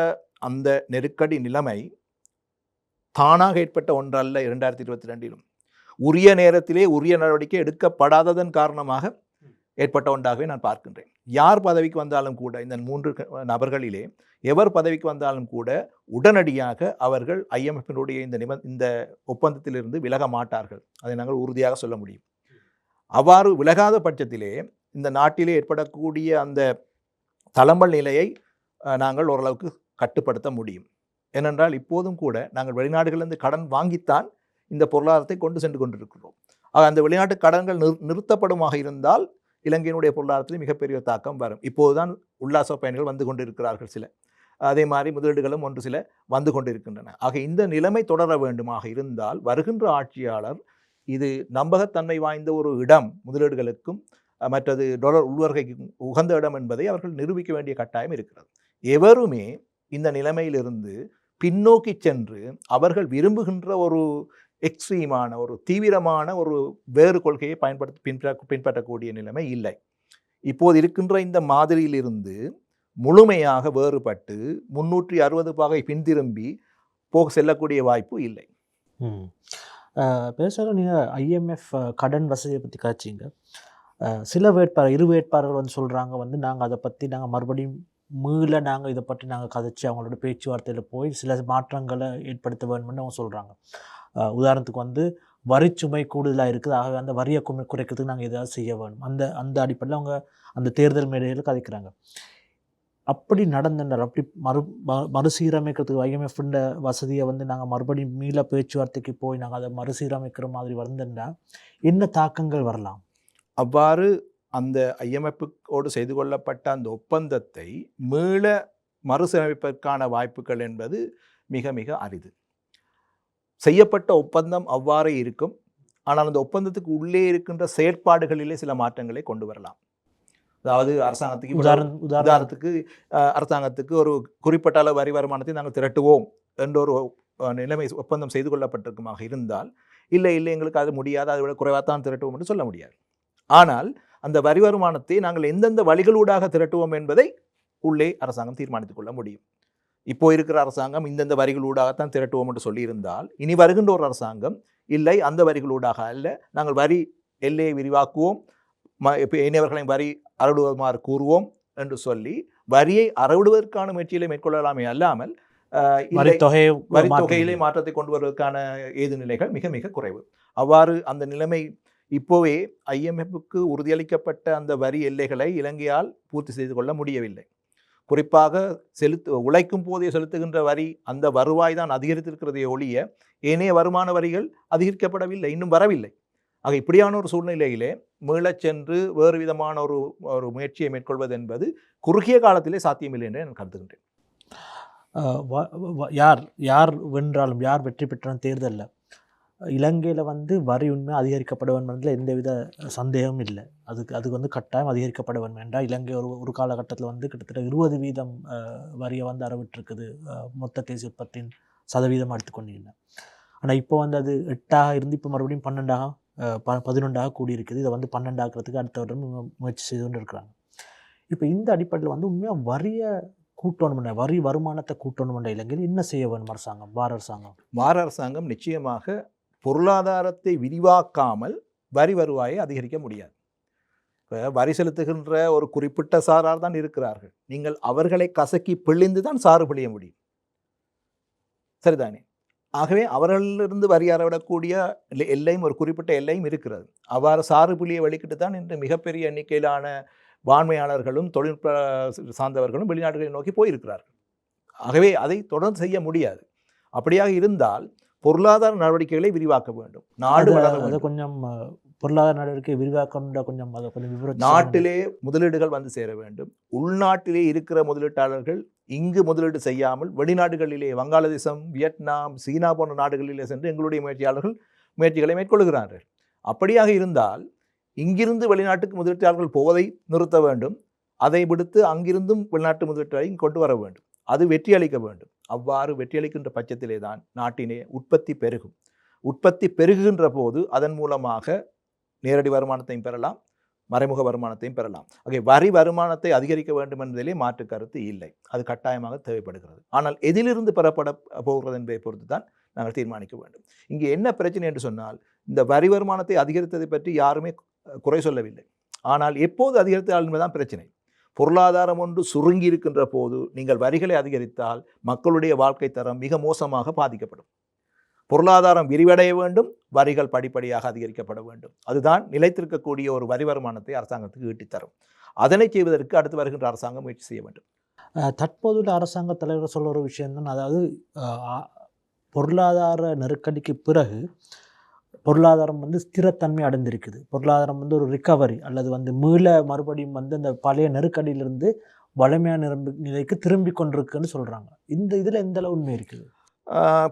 அந்த நெருக்கடி நிலைமை தானாக ஏற்பட்ட ஒன்றல்ல. 2022 உரிய நேரத்திலே உரிய நடவடிக்கை எடுக்கப்படாததன் காரணமாக ஏற்பட்ட ஒன்றாகவே நான் பார்க்கின்றேன். யார் பதவிக்கு வந்தாலும் கூட, இந்த 3 நபர்களிலே எவர் பதவிக்கு வந்தாலும் கூட உடனடியாக அவர்கள் IMFனுடைய இந்த ஒப்பந்தத்திலிருந்து விலக மாட்டார்கள். அதை நாங்கள் உறுதியாக சொல்ல முடியும். அவ்வாறு விலகாத பட்சத்திலே இந்த நாட்டிலே ஏற்படக்கூடிய அந்த தளம்பல் நிலையை நாங்கள் ஓரளவுக்கு கட்டுப்படுத்த முடியும். ஏனென்றால் இப்போதும் கூட நாங்கள் வெளிநாடுகளிலிருந்து கடன் வாங்கித்தான் இந்த பொருளாதாரத்தை கொண்டு சென்று கொண்டிருக்கிறோம். அந்த வெளிநாட்டு கடன்கள் நிறுத்தப்படுமாக இருந்தால் இலங்கையினுடைய பொருளாதாரத்தில் மிகப்பெரிய தாக்கம் வரும். இப்போதுதான் உல்லாச பயணிகள் வந்து கொண்டிருக்கிறார்கள் சில. அதே மாதிரி முதலீடுகளும் ஒன்று சில வந்து கொண்டிருக்கின்றன. ஆக இந்த நிலைமை தொடர வேண்டுமாக இருந்தால் வருகின்ற ஆட்சியாளர் இது நம்பகத்தன்மை வாய்ந்த ஒரு இடம் முதலீடுகளுக்கும் மற்றது டாலர் உள்வருகைக்கும் உகந்த இடம் என்பதை அவர்கள் நிரூபிக்க வேண்டிய கட்டாயம் இருக்கிறது. எவருமே இந்த நிலைமையிலிருந்து பின்னோக்கி சென்று அவர்கள் விரும்புகின்ற ஒரு எக்ஸ்ட்ரீமான ஒரு தீவிரமான ஒரு வேறு கொள்கையை பின்பற்றக்கூடிய நிலைமை இல்லை. இப்போது இருக்கின்ற இந்த மாதிரியிலிருந்து முழுமையாக வேறுபட்டு 360 பாகை பின்திரும்பி செல்லக்கூடிய வாய்ப்பு இல்லை. பேசுகிற நீங்கள் IMF கடன் வசதியை பற்றி காய்ச்சிங்க. சில இரு வேட்பாளர்கள் வந்து சொல்கிறாங்க வந்து நாங்கள் அதை பற்றி நாங்கள் மறுபடியும் நாங்கள் இதை பற்றி நாங்கள் கதைச்சி அவங்களோட பேச்சுவார்த்தையில் போய் சில மாற்றங்களை ஏற்படுத்த வேணும்னு அவங்க சொல்கிறாங்க. உதாரணத்துக்கு வந்து வரிச்சுமை கூடுதலாக இருக்குது, ஆகவே அந்த வரியை குறைக்கிறதுக்கு நாங்கள் ஏதாவது செய்ய வேணும். அந்த அடிப்படையில் அவங்க அந்த தேர்தல் மேடையில் கதைக்கிறாங்க. அப்படி நடந்தால் அப்படி மறுசீரமைக்கிறதுக்கு IMFன்ற வசதியை வந்து நாங்கள் மறுபடியும் பேச்சுவார்த்தைக்கு போய் நாங்கள் அதை மறுசீரமைக்கிற மாதிரி வந்தோம்னா என்ன தாக்கங்கள் வரலாம்? அவ்வாறு அந்த IMFோடு செய்து கொள்ளப்பட்ட அந்த ஒப்பந்தத்தை மறுசீரமைப்பதற்கான வாய்ப்புகள் என்பது மிக மிக அரிது. செய்யப்பட்ட ஒப்பந்தம் அவ்வாறே இருக்கும். ஆனால் அந்த ஒப்பந்தத்துக்கு உள்ளே இருக்கின்ற செயற்பாடுகளிலே சில மாற்றங்களை கொண்டு வரலாம். அதாவது உதாரணத்துக்கு அரசாங்கத்துக்கு ஒரு குறிப்பிட்ட அளவு வரி வருமானத்தை நாங்கள் திரட்டுவோம் என்ற ஒரு நிலைமை ஒப்பந்தம் செய்து கொள்ளப்பட்டிருக்குமாக இருந்தால், இல்லை எங்களுக்கு அது முடியாது, அதை விட குறைவாகத்தான் திரட்டுவோம் என்று சொல்ல முடியாது. ஆனால் அந்த வரி வருமானத்தை நாங்கள் எந்தெந்த வழிகளூடாக திரட்டுவோம் என்பதை உள்ளே அரசாங்கம் தீர்மானித்துக் கொள்ள முடியும். இப்போ இருக்கிற அரசாங்கம் இந்தந்த வரிகளூடாகத்தான் திரட்டுவோம் என்று சொல்லியிருந்தால், இனி வருகின்ற ஒரு அரசாங்கம் இல்லை அந்த வரிகளூடாக அல்ல, நாங்கள் வரி எல்லையை விரிவாக்குவோம், இனியவர்களையும் வரி அறவிடுமாறு கூறுவோம் என்று சொல்லி வரியை அறவிடுவதற்கான முயற்சிகளை மேற்கொள்ளலாமே அல்லாமல் வரித்தொகையிலே மாற்றத்தை கொண்டு வருவதற்கான ஏது நிலைகள் மிக மிக குறைவு. அவ்வாறு அந்த நிலைமை இப்போவே IMFக்கு உறுதியளிக்கப்பட்ட அந்த வரி எல்லைகளை இலங்கையால் பூர்த்தி செய்து கொள்ள முடியவில்லை. குறிப்பாக உழைக்கும் போதே செலுத்துகின்ற வரி அந்த வருவாய் தான் அதிகரித்திருக்கிறதே ஒழிய ஏனைய வருமான வரிகள் அதிகரிக்கப்படவில்லை, இன்னும் வரவில்லை. ஆக இப்படியான ஒரு சூழ்நிலையிலே மீளச் சென்று வேறு விதமான ஒரு முயற்சியை மேற்கொள்வது என்பது குறுகிய காலத்திலே சாத்தியமில்லை என்று நான் கருதுகின்றேன். யார் வென்றாலும் யார் வெற்றி பெற்றாலும் தேர்தலில் இலங்கையில் வந்து வரி உண்மை அதிகரிக்கப்பட வேண்டும் என்பதில் எந்தவித சந்தேகமும் இல்லை. அதுக்கு வந்து கட்டாயம் அதிகரிக்கப்பட வேண்டும் என்றால் இலங்கை ஒரு காலகட்டத்தில் வந்து கிட்டத்தட்ட 20% வரியை வந்து அறவிட்டிருக்குது மொத்த தேசிய உற்பத்தியின் சதவீதம் எடுத்துக்கொண்டீங்கன்னா. ஆனால் இப்போ வந்து அது 8ஆக இருந்து இப்போ மறுபடியும் 11ஆக கூடியிருக்குது. இதை வந்து 12 ஆக்கிறதுக்கு அடுத்த வருடம் முயற்சி செய்து கொண்டு இருக்கிறாங்க. இப்போ இந்த அடிப்படையில் வந்து உண்மையாக வரியை கூட்டணுமென்ற வரி வருமானத்தை கூட்டணுமென்ற இலங்கையில் என்ன செய்ய வேண்டும் அரசாங்கம், பார அரசாங்கம்? பார அரசாங்கம் நிச்சயமாக பொருளாதாரத்தை விரிவாக்காமல் வரி வருவாயை அதிகரிக்க முடியாது. இப்போ வரி செலுத்துகின்ற ஒரு குறிப்பிட்ட சாரார் தான் இருக்கிறார்கள். நீங்கள் அவர்களை கசக்கி பிழிந்து தான் சாறு பிழிய முடியும். சரிதானே? ஆகவே அவர்களிலிருந்து வரி அறவிடக்கூடிய எல்லையும் ஒரு குறிப்பிட்ட எல்லையும் இருக்கிறது. அவ்வாறு சாறு பிழியை வெளிக்கிட்டு தான் இன்று மிகப்பெரிய எண்ணிக்கையிலான வான்மையாளர்களும் தொழில்நுட்ப சார்ந்தவர்களும் வெளிநாடுகளை நோக்கி போயிருக்கிறார்கள். ஆகவே அதை தொடர்ந்து செய்ய முடியாது. அப்படியாக இருந்தால் பொருளாதார நடவடிக்கைகளை விரிவாக்க வேண்டும். நாடு வளர வேண்டும். கொஞ்சம் பொருளாதார நடவடிக்கை விரிவாக்க கொஞ்சம் அதை கொஞ்சம் விவரம். நாட்டிலே முதலீடுகள் வந்து சேர வேண்டும். உள்நாட்டிலே இருக்கிற முதலீட்டாளர்கள் இங்கு முதலீடு செய்யாமல் வெளிநாடுகளிலே வங்காளதேசம், வியட்நாம், சீனா போன்ற நாடுகளிலே சென்று எங்களுடைய முயற்சிகளை மேற்கொள்கிறார்கள். அப்படியாக இருந்தால் இங்கிருந்து வெளிநாட்டுக்கு முதலீட்டாளர்கள் போவதை நிறுத்த வேண்டும். அதை விடுத்து அங்கிருந்தும் வெளிநாட்டு முதலீட்டை கொண்டு வர வேண்டும். அது வெற்றி அளிக்க வேண்டும். அவ்வாறு வெற்றியளிக்கின்ற பட்சத்திலே தான் நாட்டினே உற்பத்தி பெருகும். உற்பத்தி பெருகுகின்ற போது அதன் மூலமாக நேரடி வருமானத்தையும் பெறலாம், மறைமுக வருமானத்தையும் பெறலாம். ஆகவே வரி வருமானத்தை அதிகரிக்க வேண்டும் என்பதிலே மாற்று கருத்து இல்லை. அது கட்டாயமாக தேவைப்படுகிறது. ஆனால் எதிலிருந்து பெறப்பட போகிறது என்பதை பொறுத்து தான் நாங்கள் தீர்மானிக்க வேண்டும். இங்கே என்ன பிரச்சனை என்று சொன்னால், இந்த வரி வருமானத்தை அதிகரித்ததை பற்றி யாருமே குறை சொல்லவில்லை. ஆனால் எப்போது அதிகரித்தால் என்பதுதான் பிரச்சனை. பொருளாதாரம் ஒன்று சுருங்கி இருக்கின்ற போது நீங்கள் வரிகளை அதிகரித்தால் மக்களுடைய வாழ்க்கை தரம் மிக மோசமாக பாதிக்கப்படும். பொருளாதாரம் விரிவடைய வேண்டும், வரிகள் படிப்படியாக அதிகரிக்கப்பட வேண்டும். அதுதான் நிலைத்திருக்கக்கூடிய ஒரு வரி வருமானத்தை அரசாங்கத்துக்கு ஈட்டித்தரும். அதனை செய்வதற்கு அடுத்து வருகின்ற அரசாங்கம் முயற்சி செய்ய வேண்டும். தற்போதுள்ள அரசாங்க தலைவர் சொல்ல ஒரு விஷயம்தான், அதாவது பொருளாதார நெருக்கடிக்கு பிறகு பொருளாதாரம் ஸ்திரத்தன்மை அடைந்திருக்குது. பொருளாதாரம் ஒரு ரிகவரி அல்லது மறுபடியும் அந்த பழைய நெருக்கடியிலிருந்து வலிமையான நிலைக்கு திரும்பி கொண்டிருக்குன்னு சொல்கிறாங்க. இந்த இதில் எந்த அளவு உண்மை இருக்குது?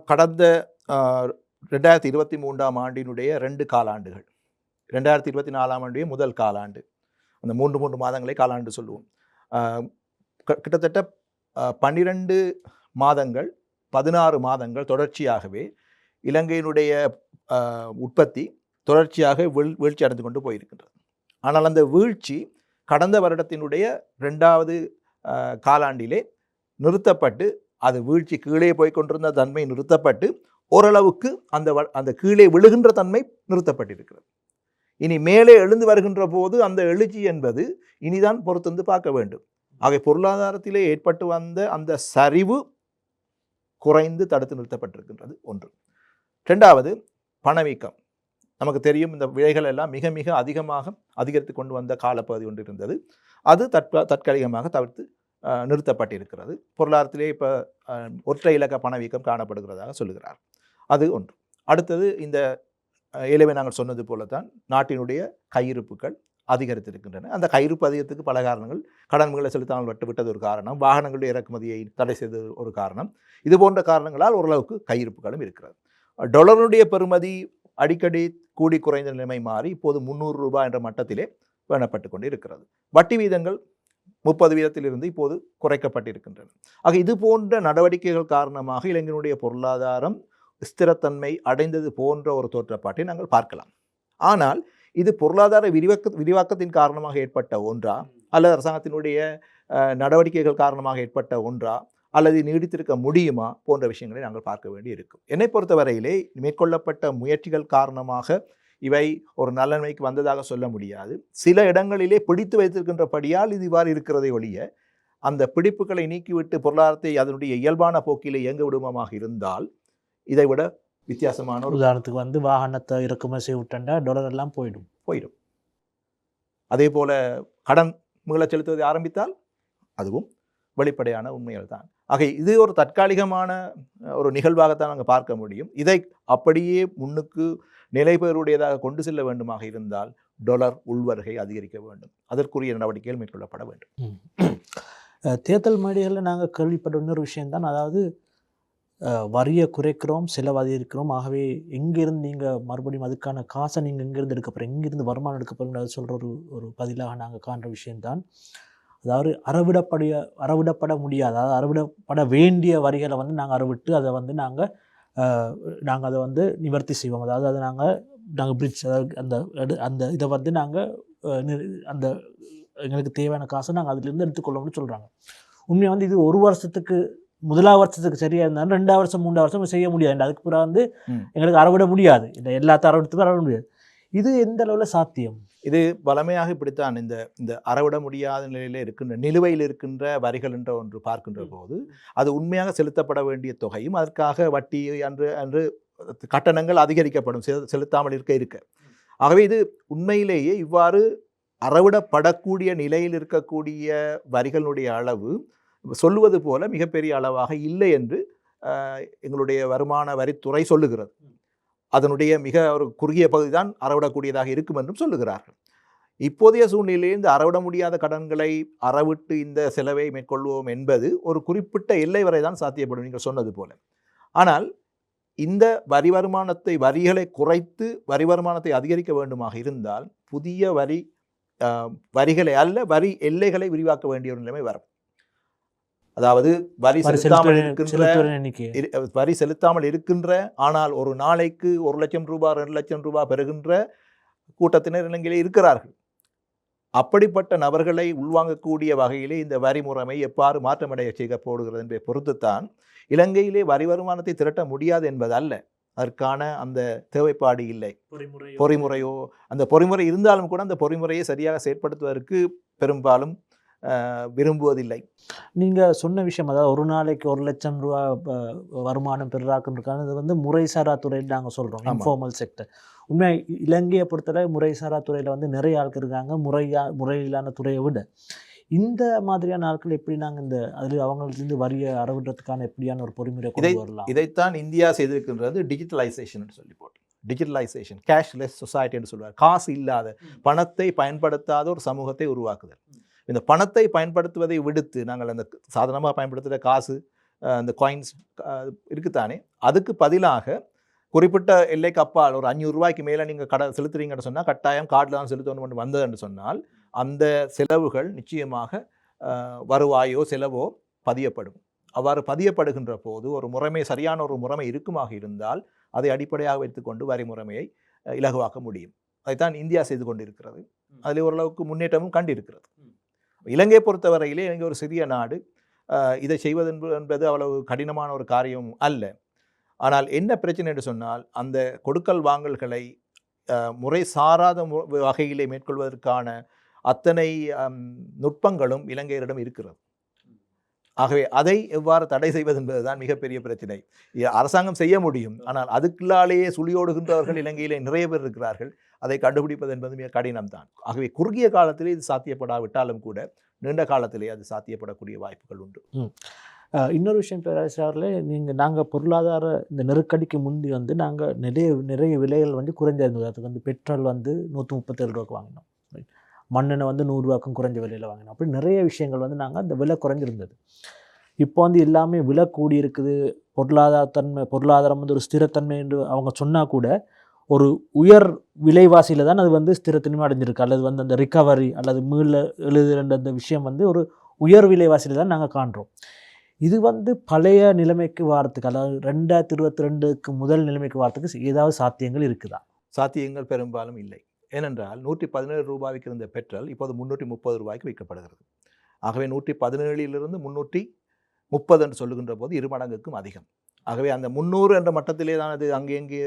கடந்த 2023ஆம் ஆண்டினுடைய 2 காலாண்டுகள், 2024ஆம் ஆண்டுடைய முதல் காலாண்டு, அந்த 3 மாதங்களை காலாண்டு சொல்லுவோம். கிட்டத்தட்ட 12 மாதங்கள் 16 மாதங்கள் தொடர்ச்சியாகவே இலங்கையினுடைய உற்பத்தி தொடர்ச்சியாக வீழ்ச்சி அடைந்து கொண்டு போயிருக்கின்றது. ஆனால் அந்த வீழ்ச்சி கடந்த வருடத்தினுடைய 2வது காலாண்டிலே நிறுத்தப்பட்டு, அது வீழ்ச்சி கீழே போய்கொண்டிருந்த தன்மை நிறுத்தப்பட்டு ஓரளவுக்கு அந்த கீழே விழுகின்ற தன்மை நிறுத்தப்பட்டிருக்கிறது. இனி மேலே எழுந்து வருகின்ற போது அந்த எழுச்சி என்பது இனிதான் பொறுத்திருந்து பார்க்க வேண்டும். ஆகவே பொருளாதாரத்திலே ஏற்பட்டு வந்த அந்த சரிவு குறைந்து தடுத்து நிறுத்தப்பட்டிருக்கின்றது ஒன்று. 2வது பணவீக்கம். நமக்கு தெரியும், இந்த விலைகள் எல்லாம் மிக மிக அதிகமாக அதிகரித்து கொண்டு வந்த காலப்பகுதி ஒன்று இருந்தது. அது தற்காலிகமாக தவிர்த்து நிறுத்தப்பட்டிருக்கிறது. பொருளாதாரத்திலே இப்போ ஒற்றை இலக்க பணவீக்கம் காணப்படுகிறதாக சொல்லுகிறார். அது ஒன்று. அடுத்தது, இந்த ஏலவே நாங்கள் சொன்னது போலத்தான் நாட்டினுடைய கையிருப்புகள் அதிகரித்திருக்கின்றன. அந்த கையிருப்பு அதிகத்துக்கு பல காரணங்கள். கடன்களை செலுத்தாமல் விட்டது ஒரு காரணம், வாகனங்களுடைய இறக்குமதியை தடை செய்தது ஒரு காரணம். இது போன்ற காரணங்களால் ஓரளவுக்கு கையிருப்புகளும் இருக்கிறது. டாலருடைய பெறுமதி அடிக்கடி கூடி குறைந்த நிலைமை மாறி இப்போது 300 ரூபாய் என்ற மட்டத்திலே பேணப்பட்டு கொண்டு இருக்கிறது. வட்டி வீதங்கள் 30 வீதத்திலிருந்து இப்போது குறைக்கப்பட்டிருக்கின்றன. ஆக இது போன்ற நடவடிக்கைகள் காரணமாக இலங்கையினுடைய பொருளாதாரம் ஸ்திரத்தன்மை அடைந்தது போன்ற ஒரு தோற்றப்பாட்டை நாங்கள் பார்க்கலாம். ஆனால் இது பொருளாதார விரிவாக்கத்தின் காரணமாக ஏற்பட்ட ஒன்றா, அல்லது அரசாங்கத்தினுடைய நடவடிக்கைகள் காரணமாக ஏற்பட்ட ஒன்றா, அல்லது நீடித்திருக்க முடியுமா போன்ற விஷயங்களை நாங்கள் பார்க்க வேண்டி இருக்கும். என்னை பொறுத்தவரையிலே மேற்கொள்ளப்பட்ட முயற்சிகள் காரணமாக இவை ஒரு நலன்மைக்கு வந்ததாக சொல்ல முடியாது. சில இடங்களிலே பிடித்து வைத்திருக்கின்றபடியால் இது இவ்வாறு இருக்கிறதை ஒழிய, அந்த பிடிப்புகளை நீக்கிவிட்டு பொருளாதாரத்தை அதனுடைய இயல்பான போக்கிலே இயங்க விடுமமாக இருந்தால் இதை விட வித்தியாசமான ஒரு உதாரணத்துக்கு வாகனத்தை இறக்குமதி செய்ய விட்டா டாலர் எல்லாம் போயிடும். அதே போல கடன் மீள செலுத்துவதை ஆரம்பித்தால் அதுவும் வெளிப்படையான உண்மைகள் தான். ஆக இது ஒரு தற்காலிகமான ஒரு நிகழ்வாகத்தான் நாங்கள் பார்க்க முடியும். இதை அப்படியே முன்னுக்கு நிலைபெறுடையதாக கொண்டு செல்ல வேண்டுமாக இருந்தால் டாலர் உள்வருகை அதிகரிக்க வேண்டும். அதற்குரிய நடவடிக்கைகள் மேற்கொள்ளப்பட வேண்டும். தேர்தல் மேடைகளில் நாங்கள் கேள்விப்பட்ட இன்னொரு விஷயம்தான், அதாவது வரியை குறைக்கிறோம், செலவு அதிகரிக்கிறோம், ஆகவே எங்கேருந்து நீங்கள் மறுபடியும் அதுக்கான காசை நீங்கள் எங்கேருந்து எடுக்க போகிறோம், எங்கேருந்து வருமானம் எடுக்க போகிறோம் சொல்கிற ஒரு பதிலாக நாங்கள் காண்ற விஷயம்தான். அதாவது அறவிடப்பட முடியாது, அதாவது அறவிடப்பட வேண்டிய வரிகளை நாங்கள் அறவிட்டு அதை நாங்கள் அதை நிவர்த்தி செய்வோம். அதாவது அதை நாங்கள் பிரிட்ஜ், அதாவது அந்த இதை நாங்கள் அந்த எங்களுக்கு தேவையான காசை நாங்கள் அதிலிருந்து எடுத்துக்கொள்ளோம்னு சொல்கிறாங்க. உண்மையாக வந்து இது ஒரு வருஷத்துக்கு முதலாவது வருஷத்துக்கு சரியாக இருந்தாலும் 2வது வருஷம் 3வது வருஷம் செய்ய முடியாது. அதுக்கு பிறகு வந்து எங்களுக்கு அறவிட முடியாது, இந்த எல்லாத்த அறவிடத்துக்கும் அறவிட முடியாது. இது எந்த அளவில் சாத்தியம்? இது பலமையாக இப்படித்தான் இந்த அறவிட முடியாத நிலையில் இருக்கின்ற நிலுவையில் இருக்கின்ற வரிகள் என்ற ஒன்று பார்க்கின்ற போது அது உண்மையாக செலுத்தப்பட வேண்டிய தொகையும் அதற்காக வட்டி அன்று கட்டணங்கள் அதிகரிக்கப்படும் செலுத்தாமல் இருக்க. ஆகவே இது உண்மையிலேயே இவ்வாறு அறவிடப்படக்கூடிய நிலையில் இருக்கக்கூடிய வரிகளுடைய அளவு சொல்லுவது போல மிகப்பெரிய அளவாக இல்லை என்று எங்களுடைய வருமான வரித்துறை சொல்லுகிறது. அதனுடைய மிக ஒரு குறுகிய பகுதி தான் அறவிடக்கூடியதாக இருக்கும் என்றும் சொல்லுகிறார்கள். இப்போதைய சூழ்நிலையில் இந்த அறவிட முடியாத கடன்களை அறவிட்டு இந்த செலவை மேற்கொள்வோம் என்பது ஒரு குறிப்பிட்ட எல்லை வரை தான் சாத்தியப்படும், நீங்கள் சொன்னது போல. ஆனால் இந்த வரிகளை குறைத்து வரி வருமானத்தை அதிகரிக்க வேண்டுமாக இருந்தால் புதிய வரிகளை அல்ல வரி எல்லைகளை விரிவாக்க வேண்டிய ஒரு நிலைமை வரும். அதாவது வரி செலுத்தாமல் இருக்கின்ற ஆனால் ஒரு நாளைக்கு 1 லட்சம் ரூபாய் 2 லட்சம் ரூபாய் பெறுகின்ற கூட்டத்தினர் இலங்கையிலே இருக்கிறார்கள். அப்படிப்பட்ட நபர்களை உள்வாங்கக்கூடிய வகையிலே இந்த வரி முறைமை எவ்வாறு மாற்றமடைய செய்யப்படுகிறது என்பதை பொறுத்துத்தான் இலங்கையிலே வரி வருமானத்தை திரட்ட முடியாது என்பது அல்ல, அதற்கான அந்த தேவைப்பாடு இல்லை. பொறிமுறையோ அந்த பொறிமுறை இருந்தாலும் கூட அந்த பொறிமுறையை சரியாக செயற்படுத்துவதற்கு பெரும்பாலும் விரும்புவதில்லை. நீங்கள் சொன்ன விஷயம், அதாவது ஒரு நாளைக்கு 1 லட்சம் ரூபா வருமானம் பெறாக்குன்றதுக்கான இது வந்து முறைசாரா துறைன்னு நாங்கள் சொல்கிறோம், இன்ஃபார்மல் செக்டர். உண்மையாக இலங்கையை பொறுத்தவரை முறைசாரா துறையில் வந்து நிறைய ஆட்கள் இருக்காங்க, முறையிலான துறையை விட. இந்த மாதிரியான ஆட்கள் எப்படி நாங்கள் இந்த அதில் அவங்களுக்கு வரியை அறவிடுறதுக்கான எப்படியான ஒரு பொறிமுறை கொண்டு வரலாம்? இதைத்தான் இந்தியா செய்திருக்கின்றது டிஜிட்டலைசேஷன் சொல்லி போட்டு. டிஜிட்டலைசேஷன், கேஷ்லெஸ் சொசைட்டின்னு சொல்லுவார். காசு இல்லாத, பணத்தை பயன்படுத்தாத ஒரு சமூகத்தை உருவாக்குதல். இந்த பணத்தை பயன்படுத்துவதை விடுத்து நாங்கள் அந்த சாதாரணமாக பயன்படுத்துகிற காசு, அந்த காயின்ஸ் இருக்குத்தானே, அதுக்கு பதிலாக குறிப்பிட்ட எல்லைக்கு அப்பால் ஒரு 500 ரூபாய்க்கு மேலே நீங்கள் செலுத்துறீங்கன்னு சொன்னால் கட்டாயம் கார்டில் தான் செலுத்தணும் வந்ததுன்னு சொன்னால் அந்த செலவுகள் நிச்சயமாக வருவாயோ செலவோ பதியப்படும். அவ்வாறு பதியப்படுகின்ற போது சரியான ஒரு முறைமை இருக்குமாக இருந்தால் அதை அடிப்படையாக வைத்துக்கொண்டு வரி முறைமையை இலகுவாக்க முடியும். அதைத்தான் இந்தியா செய்து கொண்டிருக்கிறது. அதில் ஓரளவுக்கு முன்னேற்றமும் கண்டிருக்கிறது. இலங்கையை பொறுத்தவரையிலே இலங்கை ஒரு சிறிய நாடு, இதை செய்வது என்பது அவ்வளவு கடினமான ஒரு காரியம் அல்ல. ஆனால் என்ன பிரச்சனை என்று சொன்னால் அந்த கொடுக்கல் வாங்கல்களை முறை சாராத வகையிலே மேற்கொள்வதற்கான அத்தனை நுட்பங்களும் இலங்கையரிடம் இருக்கிறது. ஆகவே அதை எவ்வாறு தடை செய்வது என்பதுதான் மிகப்பெரிய பிரச்சனை. அரசாங்கம் செய்ய முடியும், ஆனால் அதுக்குள்ளாலேயே சுழியோடுகின்றவர்கள் இலங்கையிலே நிறைய பேர் இருக்கிறார்கள். அதை கண்டுபிடிப்பது என்பது மிக கடினம்தான். ஆகவே குறுகிய காலத்திலே இது சாத்தியப்படாவிட்டாலும் கூட நீண்ட காலத்திலே அது சாத்தியப்படக்கூடிய வாய்ப்புகள் உண்டு. இன்னொரு விஷயம் பேராசிரியர்களே, நாங்கள் பொருளாதார இந்த நெருக்கடிக்கு முந்தி வந்து நாங்கள் நிறைய விலைகள் வந்து குறைஞ்சிருந்தது. அதுக்கு வந்து பெட்ரோல் வந்து 137 ரூபாய்க்கு வாங்கினோம், மண்ணெண்ணெய் வந்து 100 ரூபாய்க்கும் குறைஞ்ச விலையில் வாங்கினோம். அப்படி நிறைய விஷயங்கள் வந்து நாங்கள் அந்த விலை குறைஞ்சிருந்தது. இப்போ வந்து எல்லாமே விலை கூடி இருக்குது. பொருளாதாரம் வந்து ஒரு ஸ்திரத்தன்மை என்று அவங்க சொன்னால் கூட ஒரு உயர் விலைவாசியில் தான் அது வந்து ஸ்திரத்தன்மை அடைஞ்சிருக்கு, அல்லது வந்து அந்த ரிகவரி அல்லது எழுதுகின்ற அந்த விஷயம் வந்து ஒரு உயர் விலைவாசியில் தான் நாங்கள் காண்றோம். இது வந்து பழைய நிலைமைக்கு வாரத்துக்கு, அதாவது 2022க்கு முதல் நிலைமைக்கு வாரத்துக்கு ஏதாவது சாத்தியங்கள் இருக்குதா? சாத்தியங்கள் பெரும்பாலும் இல்லை. ஏனென்றால் 117 ரூபாய்க்கு இருந்த பெட்ரோல் இப்போது 330 ரூபாய்க்கு விற்கப்படுகிறது. ஆகவே 117 330 என்று சொல்லுகின்ற போது 2 மடங்குக்கும் அதிகம். ஆகவே அந்த 300 என்ற மட்டத்திலே தான் அது அங்கே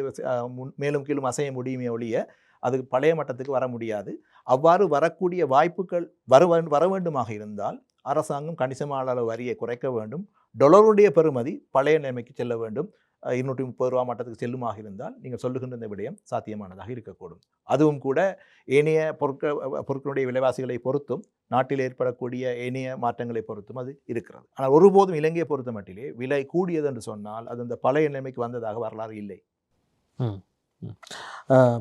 மேலும் கீழும் அசைய முடியுமே ஒழிய அது பழைய மட்டத்துக்கு வர முடியாது. அவ்வாறு வரக்கூடிய வாய்ப்புகள் வர வேண்டுமாக இருந்தால் அரசாங்கம் கணிசமான அளவு வரியை குறைக்க வேண்டும். டொலருடைய பெறுமதி பழைய நிலைமைக்கு செல்ல வேண்டும். 230 ரூபா மட்டத்துக்கு செல்லுமாக இருந்தால் நீங்கள் சொல்லுகின்ற இந்த விடயம் சாத்தியமானதாக இருக்கக்கூடும். அதுவும் கூட ஏனைய பொருட்களுடைய விலைவாசிகளை பொறுத்தும் நாட்டில் ஏற்படக்கூடிய ஏனைய மாற்றங்களை பொறுத்தும் அது இருக்கிறது. ஆனால் ஒருபோதும் இலங்கையை பொறுத்த மட்டிலே விலை கூடியது என்று சொன்னால் அது அந்த பழைய நிலைமைக்கு வந்ததாக வரலாறு இல்லை.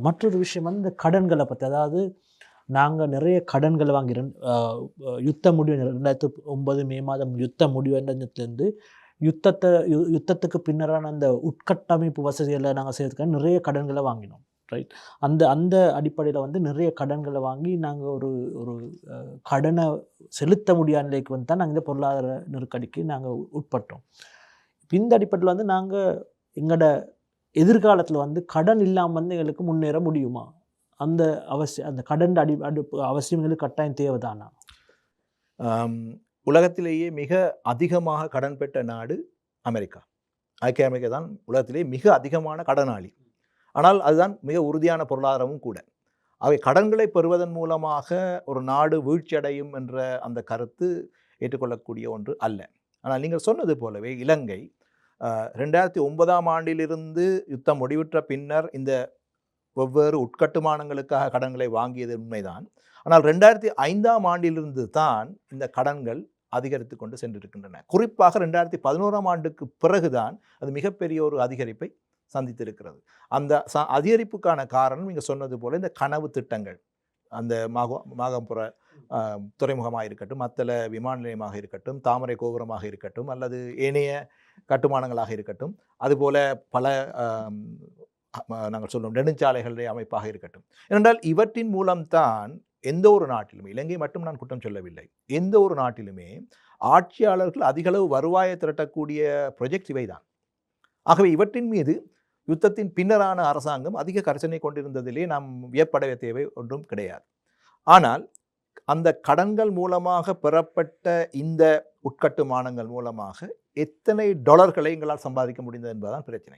மற்றொரு விஷயம் வந்து இந்த கடன்களை பற்றி, அதாவது நாங்கள் நிறைய கடன்களை வாங்கிறோம். யுத்த முடிவு 2009 மே மாதம் யுத்த முடிவுலேருந்து யுத்தத்துக்கு பின்னரான அந்த உட்கட்டமைப்பு வசதிகளை நாங்கள் செய்யறதுக்காக நிறைய கடன்களை வாங்கினோம், ரைட்? அந்த அடிப்படையில் வந்து நிறைய கடன்களை வாங்கி நாங்கள் ஒரு கடனை செலுத்த முடியாத நிலைக்கு வந்து தான் நாங்கள் இந்த பொருளாதார நெருக்கடிக்கு நாங்கள் உட்பட்டோம். இந்த அடிப்படையில் வந்து நாங்கள் எங்களோட எதிர்காலத்தில் வந்து கடன் இல்லாமல் வந்து எங்களுக்கு முன்னேற முடியுமா? அந்த கடன் அவசியம் எங்களுக்கு கட்டாயம் தேவைதானா? உலகத்திலேயே மிக அதிகமாக கடன் பெற்ற நாடு அமெரிக்கா. ஐக்கிய அமெரிக்கா தான் உலகத்திலேயே மிக அதிகமான கடனாளி. ஆனால் அதுதான் மிக உறுதியான பொருளாதாரமும் கூட. அவை கடன்களை பெறுவதன் மூலமாக ஒரு நாடு வீழ்ச்சியடையும் என்ற அந்த கருத்து ஏற்றுக்கொள்ளக்கூடிய ஒன்று அல்ல. ஆனால் நீங்கள் சொன்னது போலவே இலங்கை 2009ஆம் ஆண்டிலிருந்து யுத்தம் முடிவுற்ற பின்னர் இந்த வெவ்வேறு உட்கட்டுமானங்களுக்காக கடன்களை வாங்கியது உண்மைதான். ஆனால் 2005ஆம் ஆண்டிலிருந்து தான் இந்த கடன்கள் அதிகரித்து கொண்டு சென்றிருக்கின்றன. குறிப்பாக 2011ஆம் ஆண்டுக்கு பிறகுதான் அது மிகப்பெரிய ஒரு அதிகரிப்பை சந்தித்திருக்கிறது. அந்த அதிகரிப்புக்கான காரணம் நீங்கள் சொன்னது போல இந்த கனவு திட்டங்கள், அந்த மாகம்புர துறைமுகமாக இருக்கட்டும், மத்தள விமான நிலையமாக இருக்கட்டும், தாமரை கோபுரமாக இருக்கட்டும், அல்லது ஏனைய கட்டுமானங்களாக இருக்கட்டும், அதுபோல பல நாங்கள் சொல்லும் நெடுஞ்சாலைகளுடைய அமைப்பாக இருக்கட்டும். ஏனென்றால் இவற்றின் மூலம்தான் எந்த ஒரு நாட்டிலுமே, இலங்கை மட்டும் நான் குற்றம் சொல்லவில்லை, எந்த ஒரு நாட்டிலுமே ஆட்சியாளர்கள் அதிகளவு வருவாயை திரட்டக்கூடிய ப்ரொஜெக்ட் இவைதான். ஆகவே இவற்றின் மீது யுத்தத்தின் பின்னரான அரசாங்கம் அதிக கரிசனை கொண்டிருந்ததிலே நாம் வியப்படைய தேவை ஒன்றும் கிடையாது. ஆனால் அந்த கடன்கள் மூலமாக பெறப்பட்ட இந்த உட்கட்டுமானங்கள் மூலமாக எத்தனை டாலர்களை எங்களால் சம்பாதிக்க முடிந்தது என்பதுதான் பிரச்சனை.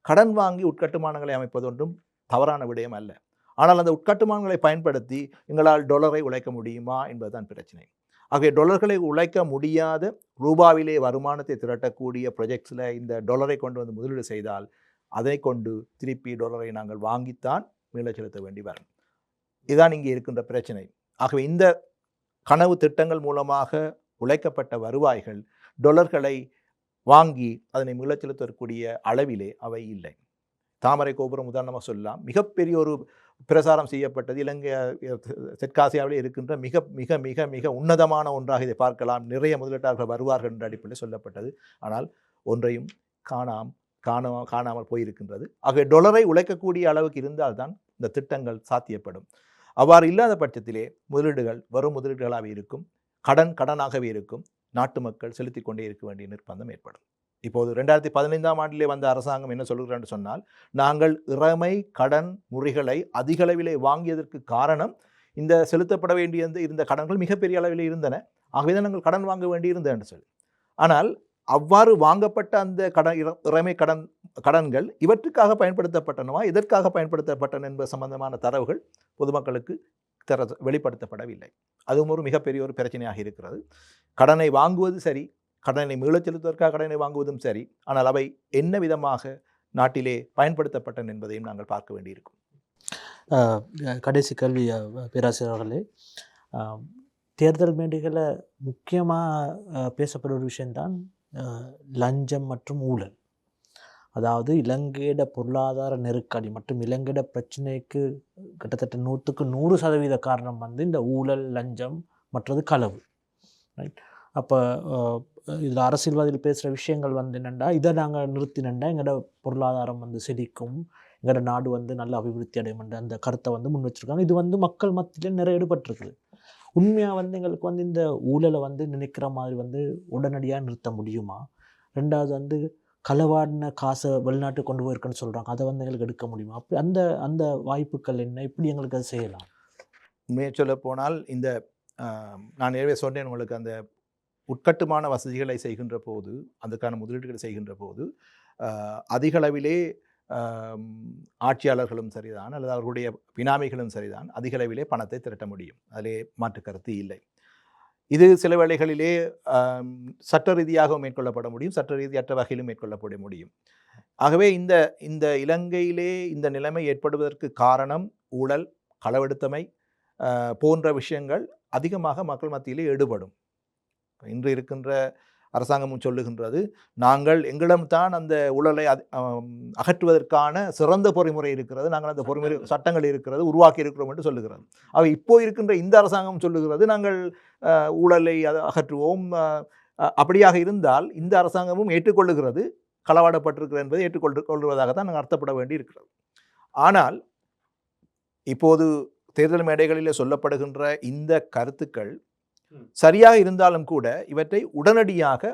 கடன் வாங்கி உட்கட்டுமானங்களை அமைப்பது ஒன்றும் தவறான விடயம் அல்ல. ஆனால் அந்த உட்கட்டுமானங்களை பயன்படுத்தி எங்களால் டாலரை உழைக்க முடியுமா என்பதுதான் பிரச்சனை. ஆகவே டாலர்களை உழைக்க முடியாத ரூபாவிலே வருமானத்தை திரட்டக்கூடிய ப்ரொஜெக்ட்ஸில் இந்த டாலரை கொண்டு வந்து முதலீடு செய்தால் அதை கொண்டு திருப்பி டாலரை நாங்கள் வாங்கித்தான் மீள செலுத்த வேண்டி வரும். இதுதான் இங்கே இருக்கின்ற பிரச்சனை. ஆகவே இந்த கனவு திட்டங்கள் மூலமாக உழைக்கப்பட்ட வருவாய்கள் டாலர்களை வாங்கி அதனை மீள செலுத்தக்கூடிய அளவிலே அவை இல்லை. தாமரை கோபுரம் உதாரணமாக சொல்லலாம். மிகப்பெரிய ஒரு பிரசாரம் செய்யப்பட்டது. இலங்கை தெற்காசியாவிலே இருக்கின்ற மிக மிக மிக மிக உன்னதமான ஒன்றாக இதை பார்க்கலாம், நிறைய முதலீட்டாளர்கள் வருவார்கள் என்ற அடிப்படையில் சொல்லப்பட்டது. ஆனால் ஒன்றையும் காணாமல் போயிருக்கின்றது. ஆகவே டாலரை உழைக்கக்கூடிய அளவுக்கு இருந்தால்தான் இந்த திட்டங்கள் சாத்தியப்படும். அவ்வாறு இல்லாத பட்சத்திலே முதலீடுகள் வரும் முதலீடுகளாகவே இருக்கும், கடனாகவே இருக்கும், நாட்டு மக்கள் செலுத்தி கொண்டே இருக்க வேண்டிய நிர்பந்தம் ஏற்படும். இப்போது 2015ஆம் ஆண்டிலே வந்த அரசாங்கம் என்ன சொல்கிறார் என்று சொன்னால், நாங்கள் இறைமை கடன் முறைகளை அதிக அளவிலே வாங்கியதற்கு காரணம் இந்த செலுத்தப்பட வேண்டிய இருந்த கடன்கள் மிகப்பெரிய அளவில் இருந்தன, ஆகவே தான் நாங்கள் கடன் வாங்க வேண்டியிருந்தது என்று சொல்லி. ஆனால் அவ்வாறு வாங்கப்பட்ட அந்த இறைமை கடன்கள் இவற்றுக்காக பயன்படுத்தப்பட்டனவா, இதற்காக பயன்படுத்தப்பட்டன என்பது சம்பந்தமான தரவுகள் பொதுமக்களுக்கு வெளிப்படுத்தப்படவில்லை. அதுவும் ஒரு மிகப்பெரிய ஒரு பிரச்சனையாக இருக்கிறது. கடனை வாங்குவது சரி, கடனை மீளச் செலுத்துவதற்காக கடனை வாங்குவதும் சரி, ஆனால் அவை என்ன விதமாக நாட்டிலே பயன்படுத்தப்பட்டன என்பதையும் நாங்கள் பார்க்க வேண்டியிருக்கும். கடைசி கேள்வி பேராசிரியர்களே, தேர்தல் மேடைகளில் முக்கியமாக பேசப்படுற ஒரு விஷயம்தான் லஞ்சம் மற்றும் ஊழல். அதாவது இலங்கையிட பொருளாதார நெருக்கடி மற்றும் இலங்கையிட பிரச்சனைக்கு கிட்டத்தட்ட 100% காரணம் இந்த ஊழல், லஞ்சம் மற்றது களவு. ரைட். அப்போ இதில் அரசியல்வாதிகள் பேசுகிற விஷயங்கள் என்னென்னா, இதை நாங்கள் நிறுத்தினண்டா எங்களோட பொருளாதாரம் செழிக்கும், எங்களோட நாடு நல்ல அபிவிருத்தி அடையும் அந்த கருத்தை முன் வச்சுருக்காங்க. இது மக்கள் மத்தியில் நிறைய ஈடுபட்டிருக்குது. உண்மையாக எங்களுக்கு இந்த ஊழலை நினைக்கிற மாதிரி உடனடியாக நிறுத்த முடியுமா? ரெண்டாவது களவாடின காசை வெளிநாட்டுக்கு கொண்டு போயிருக்குன்னு சொல்கிறாங்க, அதை எங்களுக்கு எடுக்க முடியுமா? அப்படி அந்த வாய்ப்புகள் என்ன, இப்படி எங்களுக்கு அதை செய்யலாம்? உண்மையை சொல்ல போனால் இந்த நான் ஏற்கனவே சொன்னேன் உங்களுக்கு, அந்த உட்கட்டுமான வசதிகளை செய்கின்ற போது, அதுக்கான முதலீடுகளை செய்கின்ற போது அதிக அளவிலே ஆட்சியாளர்களும் சரிதான் அல்லது அவர்களுடைய பினாமிகளும் சரிதான் அதிக அளவிலே பணத்தை திரட்ட முடியும். அதிலே மாற்று கருத்து இல்லை. இது சில வேளைகளிலே சட்ட ரீதியாக மேற்கொள்ளப்பட முடியும், சட்ட ரீதியற்ற வகையிலும் மேற்கொள்ளப்பட முடியும். ஆகவே இந்த இலங்கையிலே இந்த நிலைமை ஏற்படுவதற்கு காரணம் ஊழல், களவெடுத்தமை போன்ற விஷயங்கள் அதிகமாக மக்கள் மத்தியிலே ஈடுபடும். இன்று இருக்கின்ற அரசாங்கமும் சொல்லுகின்றது, நாங்கள் எங்களிடம்தான் அந்த ஊழலை அகற்றுவதற்கான சிறந்த பொறிமுறை இருக்கிறது, நாங்கள் அந்த பொறிமுறை சட்டங்கள் இருக்கிறது, உருவாக்கி இருக்கிறோம் என்று சொல்லுகிறது. அவை இப்போ இருக்கின்ற இந்த அரசாங்கம் சொல்லுகிறது, நாங்கள் ஊழலை அகற்றுவோம். அப்படியாக இருந்தால் இந்த அரசாங்கமும் ஏற்றுக்கொள்ளுகிறது, களவாடப்பட்டிருக்கிறது என்பதை ஏற்றுக்கொள்வதாகத்தான் நாங்கள் அர்த்தப்பட வேண்டி இருக்கிறது. ஆனால் இப்போது தேர்தல் மேடைகளில் சொல்லப்படுகின்ற இந்த கருத்துக்கள் சரியாக இருந்தாலும் கூட இவற்றை உடனடியாக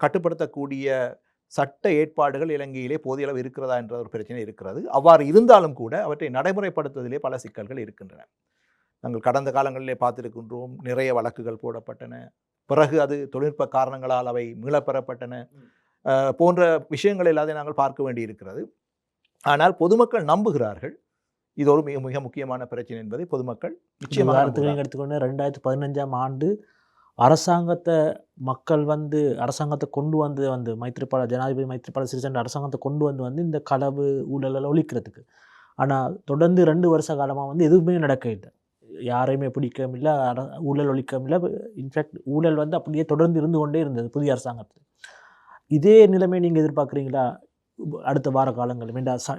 கட்டுப்படுத்தக்கூடிய சட்ட ஏற்பாடுகள் இலங்கையிலே போதிய அளவு இருக்கிறதா என்ற ஒரு பிரச்சனை இருக்கிறது. அவ்வாறு இருந்தாலும் கூட அவற்றை நடைமுறைப்படுத்துவதிலே பல சிக்கல்கள் இருக்கின்றன. நாங்கள் கடந்த காலங்களிலே பார்த்திருக்கின்றோம். நிறைய வழக்குகள் போடப்பட்டன. பிறகு அது தொழில்நுட்ப காரணங்களால் அவை மீளப்பெறப்பட்டன. போன்ற விஷயங்கள் எல்லாத்தையும் நாங்கள் பார்க்க வேண்டியிருக்கிறது. ஆனால் பொதுமக்கள் நம்புகிறார்கள். இது ஒரு மிக மிக முக்கியமான பிரச்சனை என்பதை பொதுமக்கள் நிச்சயமாக உதாரணத்துக்கு நம்புகிறார்கள். நீங்கள் எடுத்துக்கொண்டு 2015ஆம் ஆண்டு அரசாங்கத்தை மக்கள் வந்து அரசாங்கத்தை கொண்டு வந்து ஜனாதிபதி மைத்ரிபால சிறிசேன அரசாங்கத்தை கொண்டு வந்து இந்த களவு ஊழலை ஒழிக்கிறதுக்கு. ஆனால் தொடர்ந்து 2 வருஷ காலமாக வந்து எதுவுமே நடக்க இல்லை. யாரையுமே பிடிக்கவும் இல்லை, ஊழல் ஒழிக்கவும் இல்லை. இன்ஃபேக்ட் ஊழல் வந்து அப்படியே தொடர்ந்து இருந்து கொண்டே இருந்தது புதிய அரசாங்கத்தில். இதே நிலைமை நீங்கள் எதிர்பார்க்குறீங்களா அடுத்த வார காலங்கள்?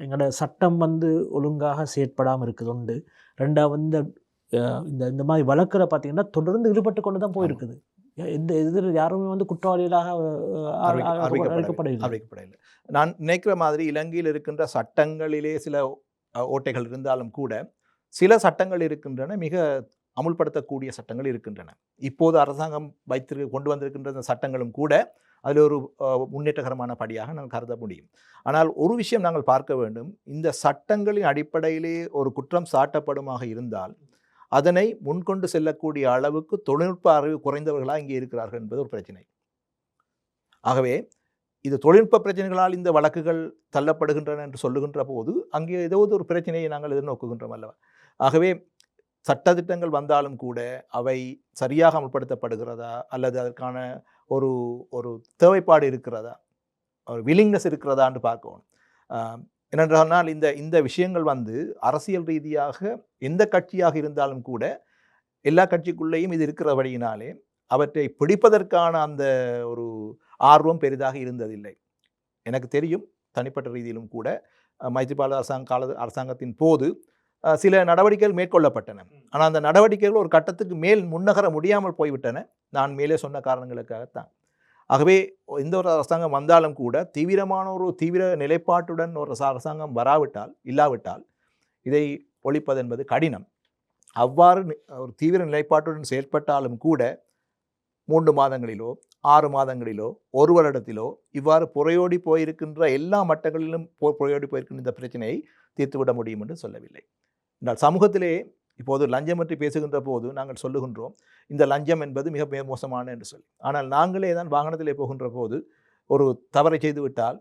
எங்களோட சட்டம் வந்து ஒழுங்காக செயற்படாமல் இருக்குது ஒன்று. ரெண்டாவது இந்த மாதிரி வழக்கில் பார்த்தீங்கன்னா தொடர்ந்து ஈடுபட்டு கொண்டு தான் போயிருக்குது. எந்த எதிர் யாருமே வந்து குற்றவாளிகளாக அறிவிக்கப்படவில்லை. நான் நினைக்கிற மாதிரி இலங்கையில் இருக்கின்ற சட்டங்களிலே சில ஓட்டைகள் இருந்தாலும் கூட சில சட்டங்கள் இருக்கின்றன, மிக அமுல்படுத்தக்கூடிய சட்டங்கள் இருக்கின்றன. இப்போது அரசாங்கம் கொண்டு வந்திருக்கின்ற அந்த சட்டங்களும் கூட அதில் ஒரு முன்னேற்றகரமான படியாக நாங்கள் கருத முடியும். ஆனால் ஒரு விஷயம் நாங்கள் பார்க்க வேண்டும். இந்த சட்டங்களின் அடிப்படையிலே ஒரு குற்றம் சாட்டப்படுமாக இருந்தால் அதனை முன்கொண்டு செல்லக்கூடிய அளவுக்கு தொழில்நுட்ப அறிவு குறைந்தவர்களாக இங்கே இருக்கிறார்கள் என்பது ஒரு பிரச்சனை. ஆகவே இது தொழில்நுட்ப பிரச்சனைகளால் இந்த வழக்குகள் தள்ளப்படுகின்றன என்று சொல்லுகின்ற போது அங்கே ஏதோ ஒரு பிரச்சனையை நாங்கள் எதிர்நோக்குகின்றோம் அல்லவா? ஆகவே சட்டத்திட்டங்கள் வந்தாலும் கூட அவை சரியாக அமல்படுத்தப்படுகிறதா அல்லது அதற்கான ஒரு ஒரு தேவைப்பாடு இருக்கிறதா, ஒரு வில்லிங்னஸ் இருக்கிறதான்னு பார்க்கணும். என்னென்றால் இந்த விஷயங்கள் வந்து அரசியல் ரீதியாக எந்த கட்சியாக இருந்தாலும் கூட எல்லா கட்சிக்குள்ளேயும் இது இருக்கிறபடியினாலே அவற்றை பிடிப்பதற்கான அந்த ஒரு ஆர்வம் பெரிதாக இருந்ததில்லை. எனக்கு தெரியும், தனிப்பட்ட ரீதியிலும் கூட மைத்ரிபால அரசாங்கத்தின் போது சில நடவடிக்கைகள் மேற்கொள்ளப்பட்டன. ஆனால் அந்த நடவடிக்கைகள் ஒரு கட்டத்துக்கு மேல் முன்னகர முடியாமல் போய்விட்டன. நான் மேலே சொன்ன காரணங்களுக்காகத்தான். ஆகவே எந்த ஒரு அரசாங்கம் வந்தாலும் கூட தீவிர நிலைப்பாட்டுடன் ஒரு அரசாங்கம் இல்லாவிட்டால் இதை ஒழிப்பது என்பது கடினம். அவ்வாறு ஒரு தீவிர நிலைப்பாட்டுடன் செயல்பட்டாலும் கூட 3 மாதங்களிலோ 6 மாதங்களிலோ 1 வருடத்திலோ இவ்வாறு புறையோடி போயிருக்கின்ற எல்லா மட்டங்களிலும் புறையோடி போயிருக்கின்ற இந்த பிரச்சனையை தீர்த்துவிட முடியும் என்று சொல்லவில்லை. என்றால் சமூகத்திலே இப்போது லஞ்சம் பற்றி பேசுகின்ற போது நாங்கள் சொல்லுகின்றோம், இந்த லஞ்சம் என்பது மிக மோசமான என்று சொல்லி. ஆனால் நாங்களே தான் வாகனத்திலே போகின்ற போது ஒரு தவறை செய்துவிட்டால்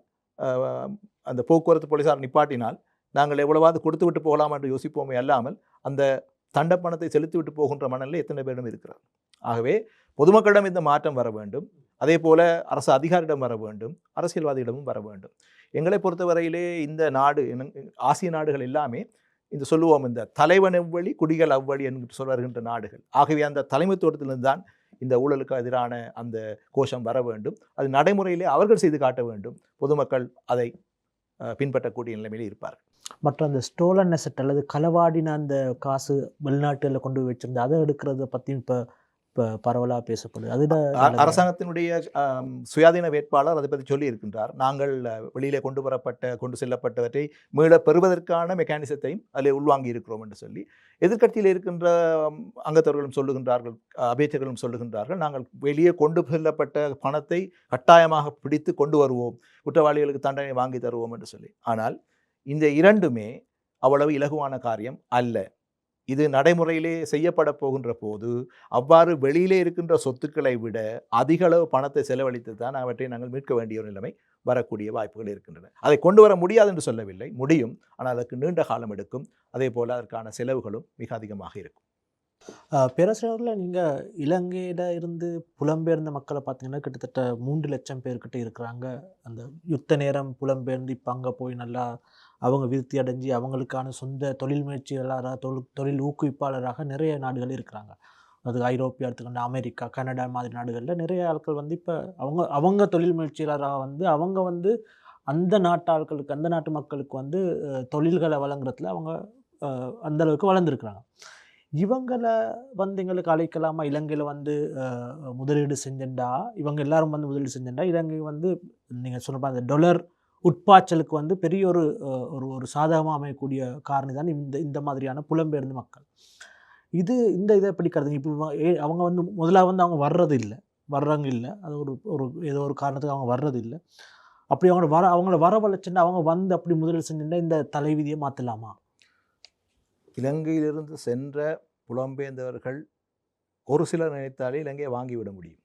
அந்த போக்குவரத்து போலீசார் நிப்பாட்டினால் நாங்கள் எவ்வளவாவது கொடுத்து விட்டு போகலாம் என்று யோசிப்போமே அல்லாமல் அந்த தண்டப்பணத்தை செலுத்திவிட்டு போகின்ற மனநிலை எத்தனை பேரிடம் இருக்கிறார். ஆகவே பொதுமக்களிடம் இந்த மாற்றம் வர வேண்டும். அதே போல அரசு அதிகாரியிடம் வர வேண்டும், அரசியல்வாதியிடமும் வர வேண்டும். எங்களை பொறுத்தவரையிலே இந்த நாடு ஆசிய நாடுகள் எல்லாமே இந்த சொல்லுவோம், இந்த தலைவன் எவ்வழி குடிகள் அவ்வழி என்று சொல்லுகின்ற நாடுகள். ஆகவே அந்த தலைமைத்துவத்திலிருந்து தான் இந்த ஊழலுக்கு எதிரான அந்த கோஷம் வர வேண்டும். அது நடைமுறையிலே அவர்கள் செய்து காட்ட வேண்டும். பொதுமக்கள் அதை பின்பற்றக்கூடிய நிலைமையில் இருப்பார்கள். மற்ற அந்த ஸ்டோலன் அசெட் அல்லது களவாடின அந்த காசு வெளிநாட்டில் கொண்டு போய் வச்சிருந்த அதை எடுக்கிறத பற்றி இப்போ பரவலாக பேசப்படுது. அதுதான் அரசாங்கத்தினுடைய சுயாதீன வேட்பாளர் அதை பற்றி சொல்லி இருக்கின்றார். நாங்கள் வெளியிலே கொண்டு செல்லப்பட்டவற்றை மீள பெறுவதற்கான மெக்கானிசத்தையும் அதில் உள்வாங்கி இருக்கிறோம் என்று சொல்லி எதிர்க்கட்சியில் இருக்கின்ற அங்கத்தவர்களும் சொல்லுகின்றார்கள், அமைச்சர்களும் சொல்லுகின்றார்கள், நாங்கள் வெளியே கொண்டு செல்லப்பட்ட பணத்தை கட்டாயமாக பிடித்து கொண்டு வருவோம், குற்றவாளிகளுக்கு தண்டனை வாங்கி தருவோம் என்று சொல்லி. ஆனால் இந்த இரண்டுமே அவ்வளவு இலகுவான காரியம் அல்ல. இது நடைமுறையிலே செய்யப்பட போகின்ற போது அவ்வாறு வெளியிலே இருக்கின்ற சொத்துக்களை விட அதிக அளவு பணத்தை செலவழித்து தான் அவற்றை நாங்கள் மீட்க வேண்டிய ஒரு நிலைமை வரக்கூடிய வாய்ப்புகள் இருக்கின்றன. அதை கொண்டு வர முடியாது என்று சொல்லவில்லை, முடியும். ஆனால் அதற்கு நீண்ட காலம் எடுக்கும். அதே போல் அதற்கான செலவுகளும் மிக அதிகமாக இருக்கும். பேரரசரில் நீங்கள் இலங்கையில் இருந்து புலம்பெயர்ந்த மக்களை பார்த்தீங்கன்னா கிட்டத்தட்ட 3 லட்சம் பேர்கிட்ட இருக்கிறாங்க. அந்த யுத்த நேரம் புலம்பெயர்ந்து இப்போ அங்கே போய் நல்லா அவங்க விருத்தி அடைஞ்சு அவங்களுக்கான சொந்த தொழில் முயற்சியாளராக தொழில் ஊக்குவிப்பாளராக நிறைய நாடுகள் இருக்கிறாங்க. அது ஐரோப்பியா எடுத்துக்கொண்டு அமெரிக்கா, கனடா மாதிரி நாடுகளில் நிறைய ஆட்கள் வந்து இப்போ அவங்க தொழில் முயற்சியாளராக வந்து அவங்க வந்து அந்த நாட்டு ஆட்களுக்கு, அந்த நாட்டு மக்களுக்கு வந்து தொழில்களை வழங்குறதுல அவங்க அந்த அளவுக்கு வளர்ந்துருக்குறாங்க. இவங்களை வந்து எங்களுக்கு அழைக்கலாமா? இலங்கையில் வந்து முதலீடு செஞ்சண்டா, இவங்க எல்லாரும் வந்து முதலீடு செஞ்சண்டா இலங்கை வந்து நீங்கள் சொல்ல அந்த டொலர் உட்பாய்ச்சலுக்கு வந்து பெரிய ஒரு ஒரு சாதகமாக அமையக்கூடிய காரணி தான் இந்த மாதிரியான புலம்பெயர்ந்த மக்கள். இந்த இதை எப்படி கருதுங்க? இப்போ அவங்க வந்து முதலாக வந்து அவங்க வர்றாங்க இல்லை, அது ஒரு ஏதோ ஒரு காரணத்துக்கு அவங்க வர்றது இல்லை. அப்படி அவங்கள வரவழைச்சுன்னா அவங்க வந்து அப்படி முதலீடு செஞ்சுட்டா இந்த தலைவிதியை மாற்றலாமா? இலங்கையிலிருந்து சென்ற புலம்பெயர்ந்தவர்கள் ஒரு சிலர் நினைத்தாலே இலங்கையை வாங்கிவிட முடியும்.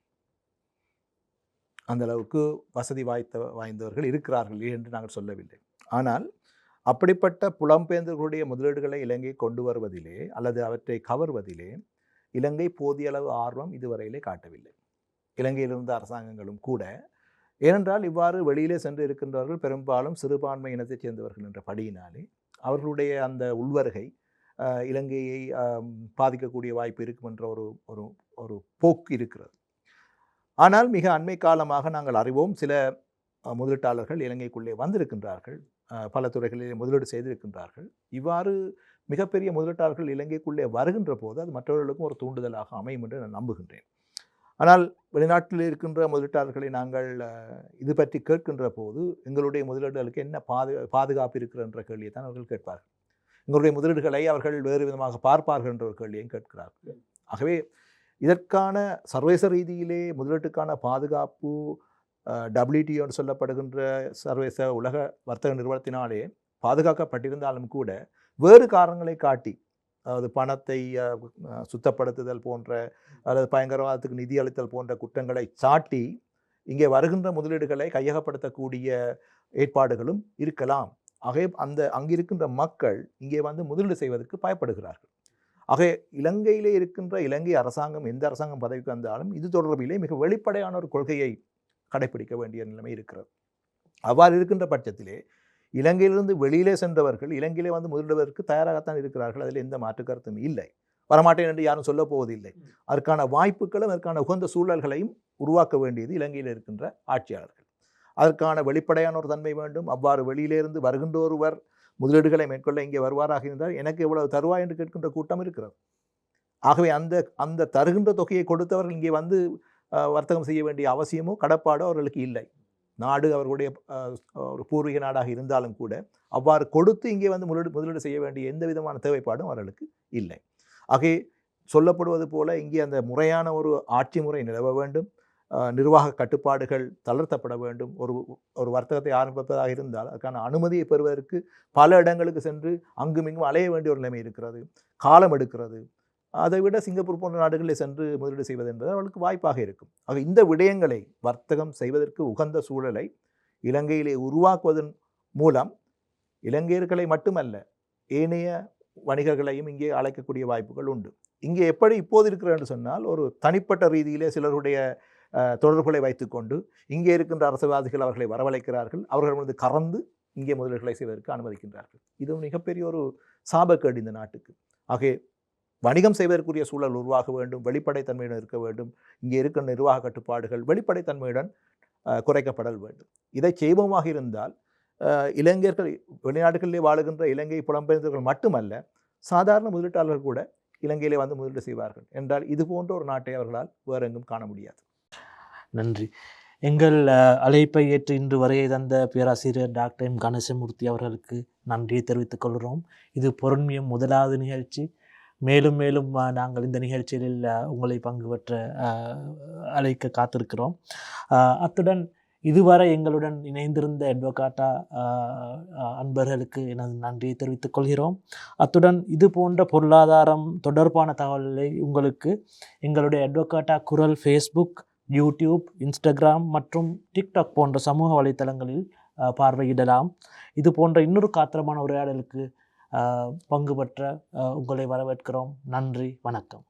அந்த அளவுக்கு வசதி வாய்ந்தவர்கள் இருக்கிறார்கள் என்று நாங்கள் சொல்லவில்லை. ஆனால் அப்படிப்பட்ட புலம்பெயர்ந்தவர்களுடைய முதலீடுகளை இலங்கை கொண்டு வருவதிலே அல்லது அவற்றை கவர்வதிலே இலங்கை போதிய அளவு ஆர்வம் இதுவரையிலே காட்டவில்லை. இலங்கையில் இருந்த அரசாங்கங்களும் கூட. ஏனென்றால் இவ்வாறு வெளியிலே சென்று இருக்கின்றவர்கள் பெரும்பாலும் சிறுபான்மை இனத்தைச் சேர்ந்தவர்கள் என்ற படியினாலே அவர்களுடைய அந்த உள்வருகை இலங்கையை பாதிக்கக்கூடிய வாய்ப்பு இருக்கும் என்ற ஒரு ஒரு ஒரு போக்கு இருக்கிறது. ஆனால் மிக அண்மை காலமாக நாங்கள் அறிவோம், சில முதலீட்டாளர்கள் இலங்கைக்குள்ளே வந்திருக்கின்றார்கள், பல துறைகளிலே முதலீடு செய்திருக்கின்றார்கள். இவ்வாறு மிகப்பெரிய முதலீட்டாளர்கள் இலங்கைக்குள்ளே வருகின்ற போது அது மற்றவர்களுக்கும் ஒரு தூண்டுதலாக அமையும் என்று நான் நம்புகின்றேன். ஆனால் வெளிநாட்டில் இருக்கின்ற முதலீட்டாளர்களை நாங்கள் இது பற்றி கேட்கின்ற போது எங்களுடைய முதலீடுகளுக்கு என்ன பாதுகாப்பு இருக்கிறன்ற கேள்வியை தான் அவர்கள் கேட்பார்கள். எங்களுடைய முதலீடுகளை அவர்கள் வேறு விதமாக பார்ப்பார்கள் என்ற ஒரு கேள்வியையும் கேட்கிறார்கள். ஆகவே இதற்கான சர்வதேச ரீதியிலே முதலீட்டுக்கான பாதுகாப்பு WTO என்று சொல்லப்படுகின்ற சர்வதேச உலக வர்த்தக நிறுவனத்தினாலே பாதுகாக்கப்பட்டிருந்தாலும் கூட வேறு காரணங்களை காட்டி, அதாவது பணத்தை சுத்தப்படுத்துதல் போன்ற அல்லது பயங்கரவாதத்துக்கு நிதி அளித்தல் போன்ற குற்றங்களை சாட்டி இங்கே வருகின்ற முதலீடுகளை கையகப்படுத்தக்கூடிய ஏற்பாடுகளும் இருக்கலாம். ஆகவே அங்கிருக்கின்ற மக்கள் இங்கே வந்து முதலீடு செய்வதற்கு பயப்படுகிறார்கள். ஆக இலங்கையிலே இருக்கின்ற இலங்கை அரசாங்கம் எந்த அரசாங்கம் பதவிக்கு வந்தாலும் இது தொடர்பிலே மிக வெளிப்படையான ஒரு கொள்கையை கடைபிடிக்க வேண்டிய நிலைமை இருக்கிறது. அவ்வாறு இருக்கின்ற பட்சத்திலே இலங்கையிலிருந்து வெளியிலே சென்றவர்கள் இலங்கையிலே வந்து முதலிடுவதற்கு தயாராகத்தான் இருக்கிறார்கள். அதில் எந்த மாற்று கருத்தும் இல்லை. வரமாட்டேன் என்று யாரும் சொல்ல போவதில்லை. அதற்கான வாய்ப்புகளும் அதற்கான உகந்த சூழல்களையும் உருவாக்க வேண்டியது இலங்கையில் இருக்கின்ற ஆட்சியாளர்கள். அதற்கான வெளிப்படையான ஒரு தன்மை வேண்டும். அவ்வாறு வெளியிலிருந்து வருகின்ற ஒருவர் முதலீடுகளை மேற்கொள்ள இங்கே வருவாராக இருந்தால் எனக்கு எவ்வளவு தருவாய் என்று கேட்கின்ற கூட்டம் இருக்கிறது. ஆகவே அந்த தருகின்ற தொகையை கொடுத்தவர்கள் இங்கே வந்து வர்த்தகம் செய்ய வேண்டிய அவசியமோ கடப்பாடோ அவர்களுக்கு இல்லை. நாடு அவர்களுடைய ஒரு பூர்வீக நாடாக இருந்தாலும் கூட அவ்வாறு கொடுத்து இங்கே வந்து முதலீடு செய்ய வேண்டிய எந்த விதமான தேவைப்பாடும் அவர்களுக்கு இல்லை. ஆகவே சொல்லப்படுவது போல இங்கே அந்த முறையான ஒரு ஆட்சி முறை நிலவ வேண்டும். நிர்வாக கட்டுப்பாடுகள் தளர்த்தப்பட வேண்டும். ஒரு வர்த்தகத்தை ஆரம்பிப்பதாக இருந்தால் அதுக்கான அனுமதியை பெறுவதற்கு பல இடங்களுக்கு சென்று அங்குமிங்கும் அலைய வேண்டிய ஒரு நிலைமை இருக்கிறது, காலம் எடுக்கிறது. அதை விட சிங்கப்பூர் போன்ற நாடுகளில் சென்று முதலீடு செய்வது என்பது அவர்களுக்கு வாய்ப்பாக இருக்கும். ஆக இந்த விடயங்களை வர்த்தகம் செய்வதற்கு உகந்த சூழலை இலங்கையிலே உருவாக்குவதன் மூலம் இலங்கையர்களை மட்டுமல்ல ஏனைய வணிகர்களையும் இங்கே அழைக்கக்கூடிய வாய்ப்புகள் உண்டு. இங்கே எப்படி இப்போது இருக்கிறது என்று சொன்னால் ஒரு தனிப்பட்ட ரீதியிலே சிலருடைய தொடர்புகளை வைத்துக்கொண்டு இங்கே இருக்கின்ற அரசியல்வாதிகள் அவர்களை வரவழைக்கிறார்கள், அவர்கள் வந்து கறந்து இங்கே முதலீடுகளை செய்வதற்கு அனுமதிக்கின்றார்கள். இது மிகப்பெரிய ஒரு சாபக்கேடு இந்த நாட்டுக்கு. ஆகவே வணிகம் செய்வதற்குரிய சூழல் உருவாக வேண்டும், வெளிப்படைத்தன்மையுடன் இருக்க வேண்டும். இங்கே இருக்கிற நிர்வாக கட்டுப்பாடுகள் வெளிப்படைத்தன்மையுடன் குறைக்கப்படல் வேண்டும். இதை செய்வோமாக இருந்தால் இளைஞர்கள் வெளிநாடுகளிலே வாழுகின்ற இலங்கை புலம்பெயர்ந்தவர்கள் மட்டுமல்ல சாதாரண முதலீட்டாளர்கள் கூட இலங்கையிலே வந்து முதலீடு செய்வார்கள் என்றால் இது போன்ற ஒரு நாட்டை அவர்களால் வேறு எங்கும் காண முடியாது. நன்றி. எங்கள் அழைப்பை ஏற்று இன்று வரையை தந்த பேராசிரியர் டாக்டர் எம் கணேசமூர்த்தி அவர்களுக்கு நன்றியை தெரிவித்துக் கொள்கிறோம். இது பொருண்மையும் முதலாவது நிகழ்ச்சி. மேலும் மேலும் நாங்கள் இந்த நிகழ்ச்சியில் உங்களை பங்கு பெற்ற அழைக்க காத்திருக்கிறோம். அத்துடன் இதுவரை எங்களுடன் இணைந்திருந்த அட்வொகாட்டா அன்பர்களுக்கு எனது நன்றியை தெரிவித்துக் கொள்கிறோம். அத்துடன் இது போன்ற பொருளாதாரம் தொடர்பான தகவல்களை உங்களுக்கு எங்களுடைய அட்வொகாட்டா குரல் ஃபேஸ்புக், யூடியூப், இன்ஸ்டாகிராம் மற்றும் டிக்டாக் போன்ற சமூக வலைத்தளங்களில் பார்வையிடலாம். இது போன்ற இன்னொரு காத்திரமான உரையாடலுக்கு பங்கு பெற்ற உங்களை வரவேற்கிறோம். நன்றி, வணக்கம்.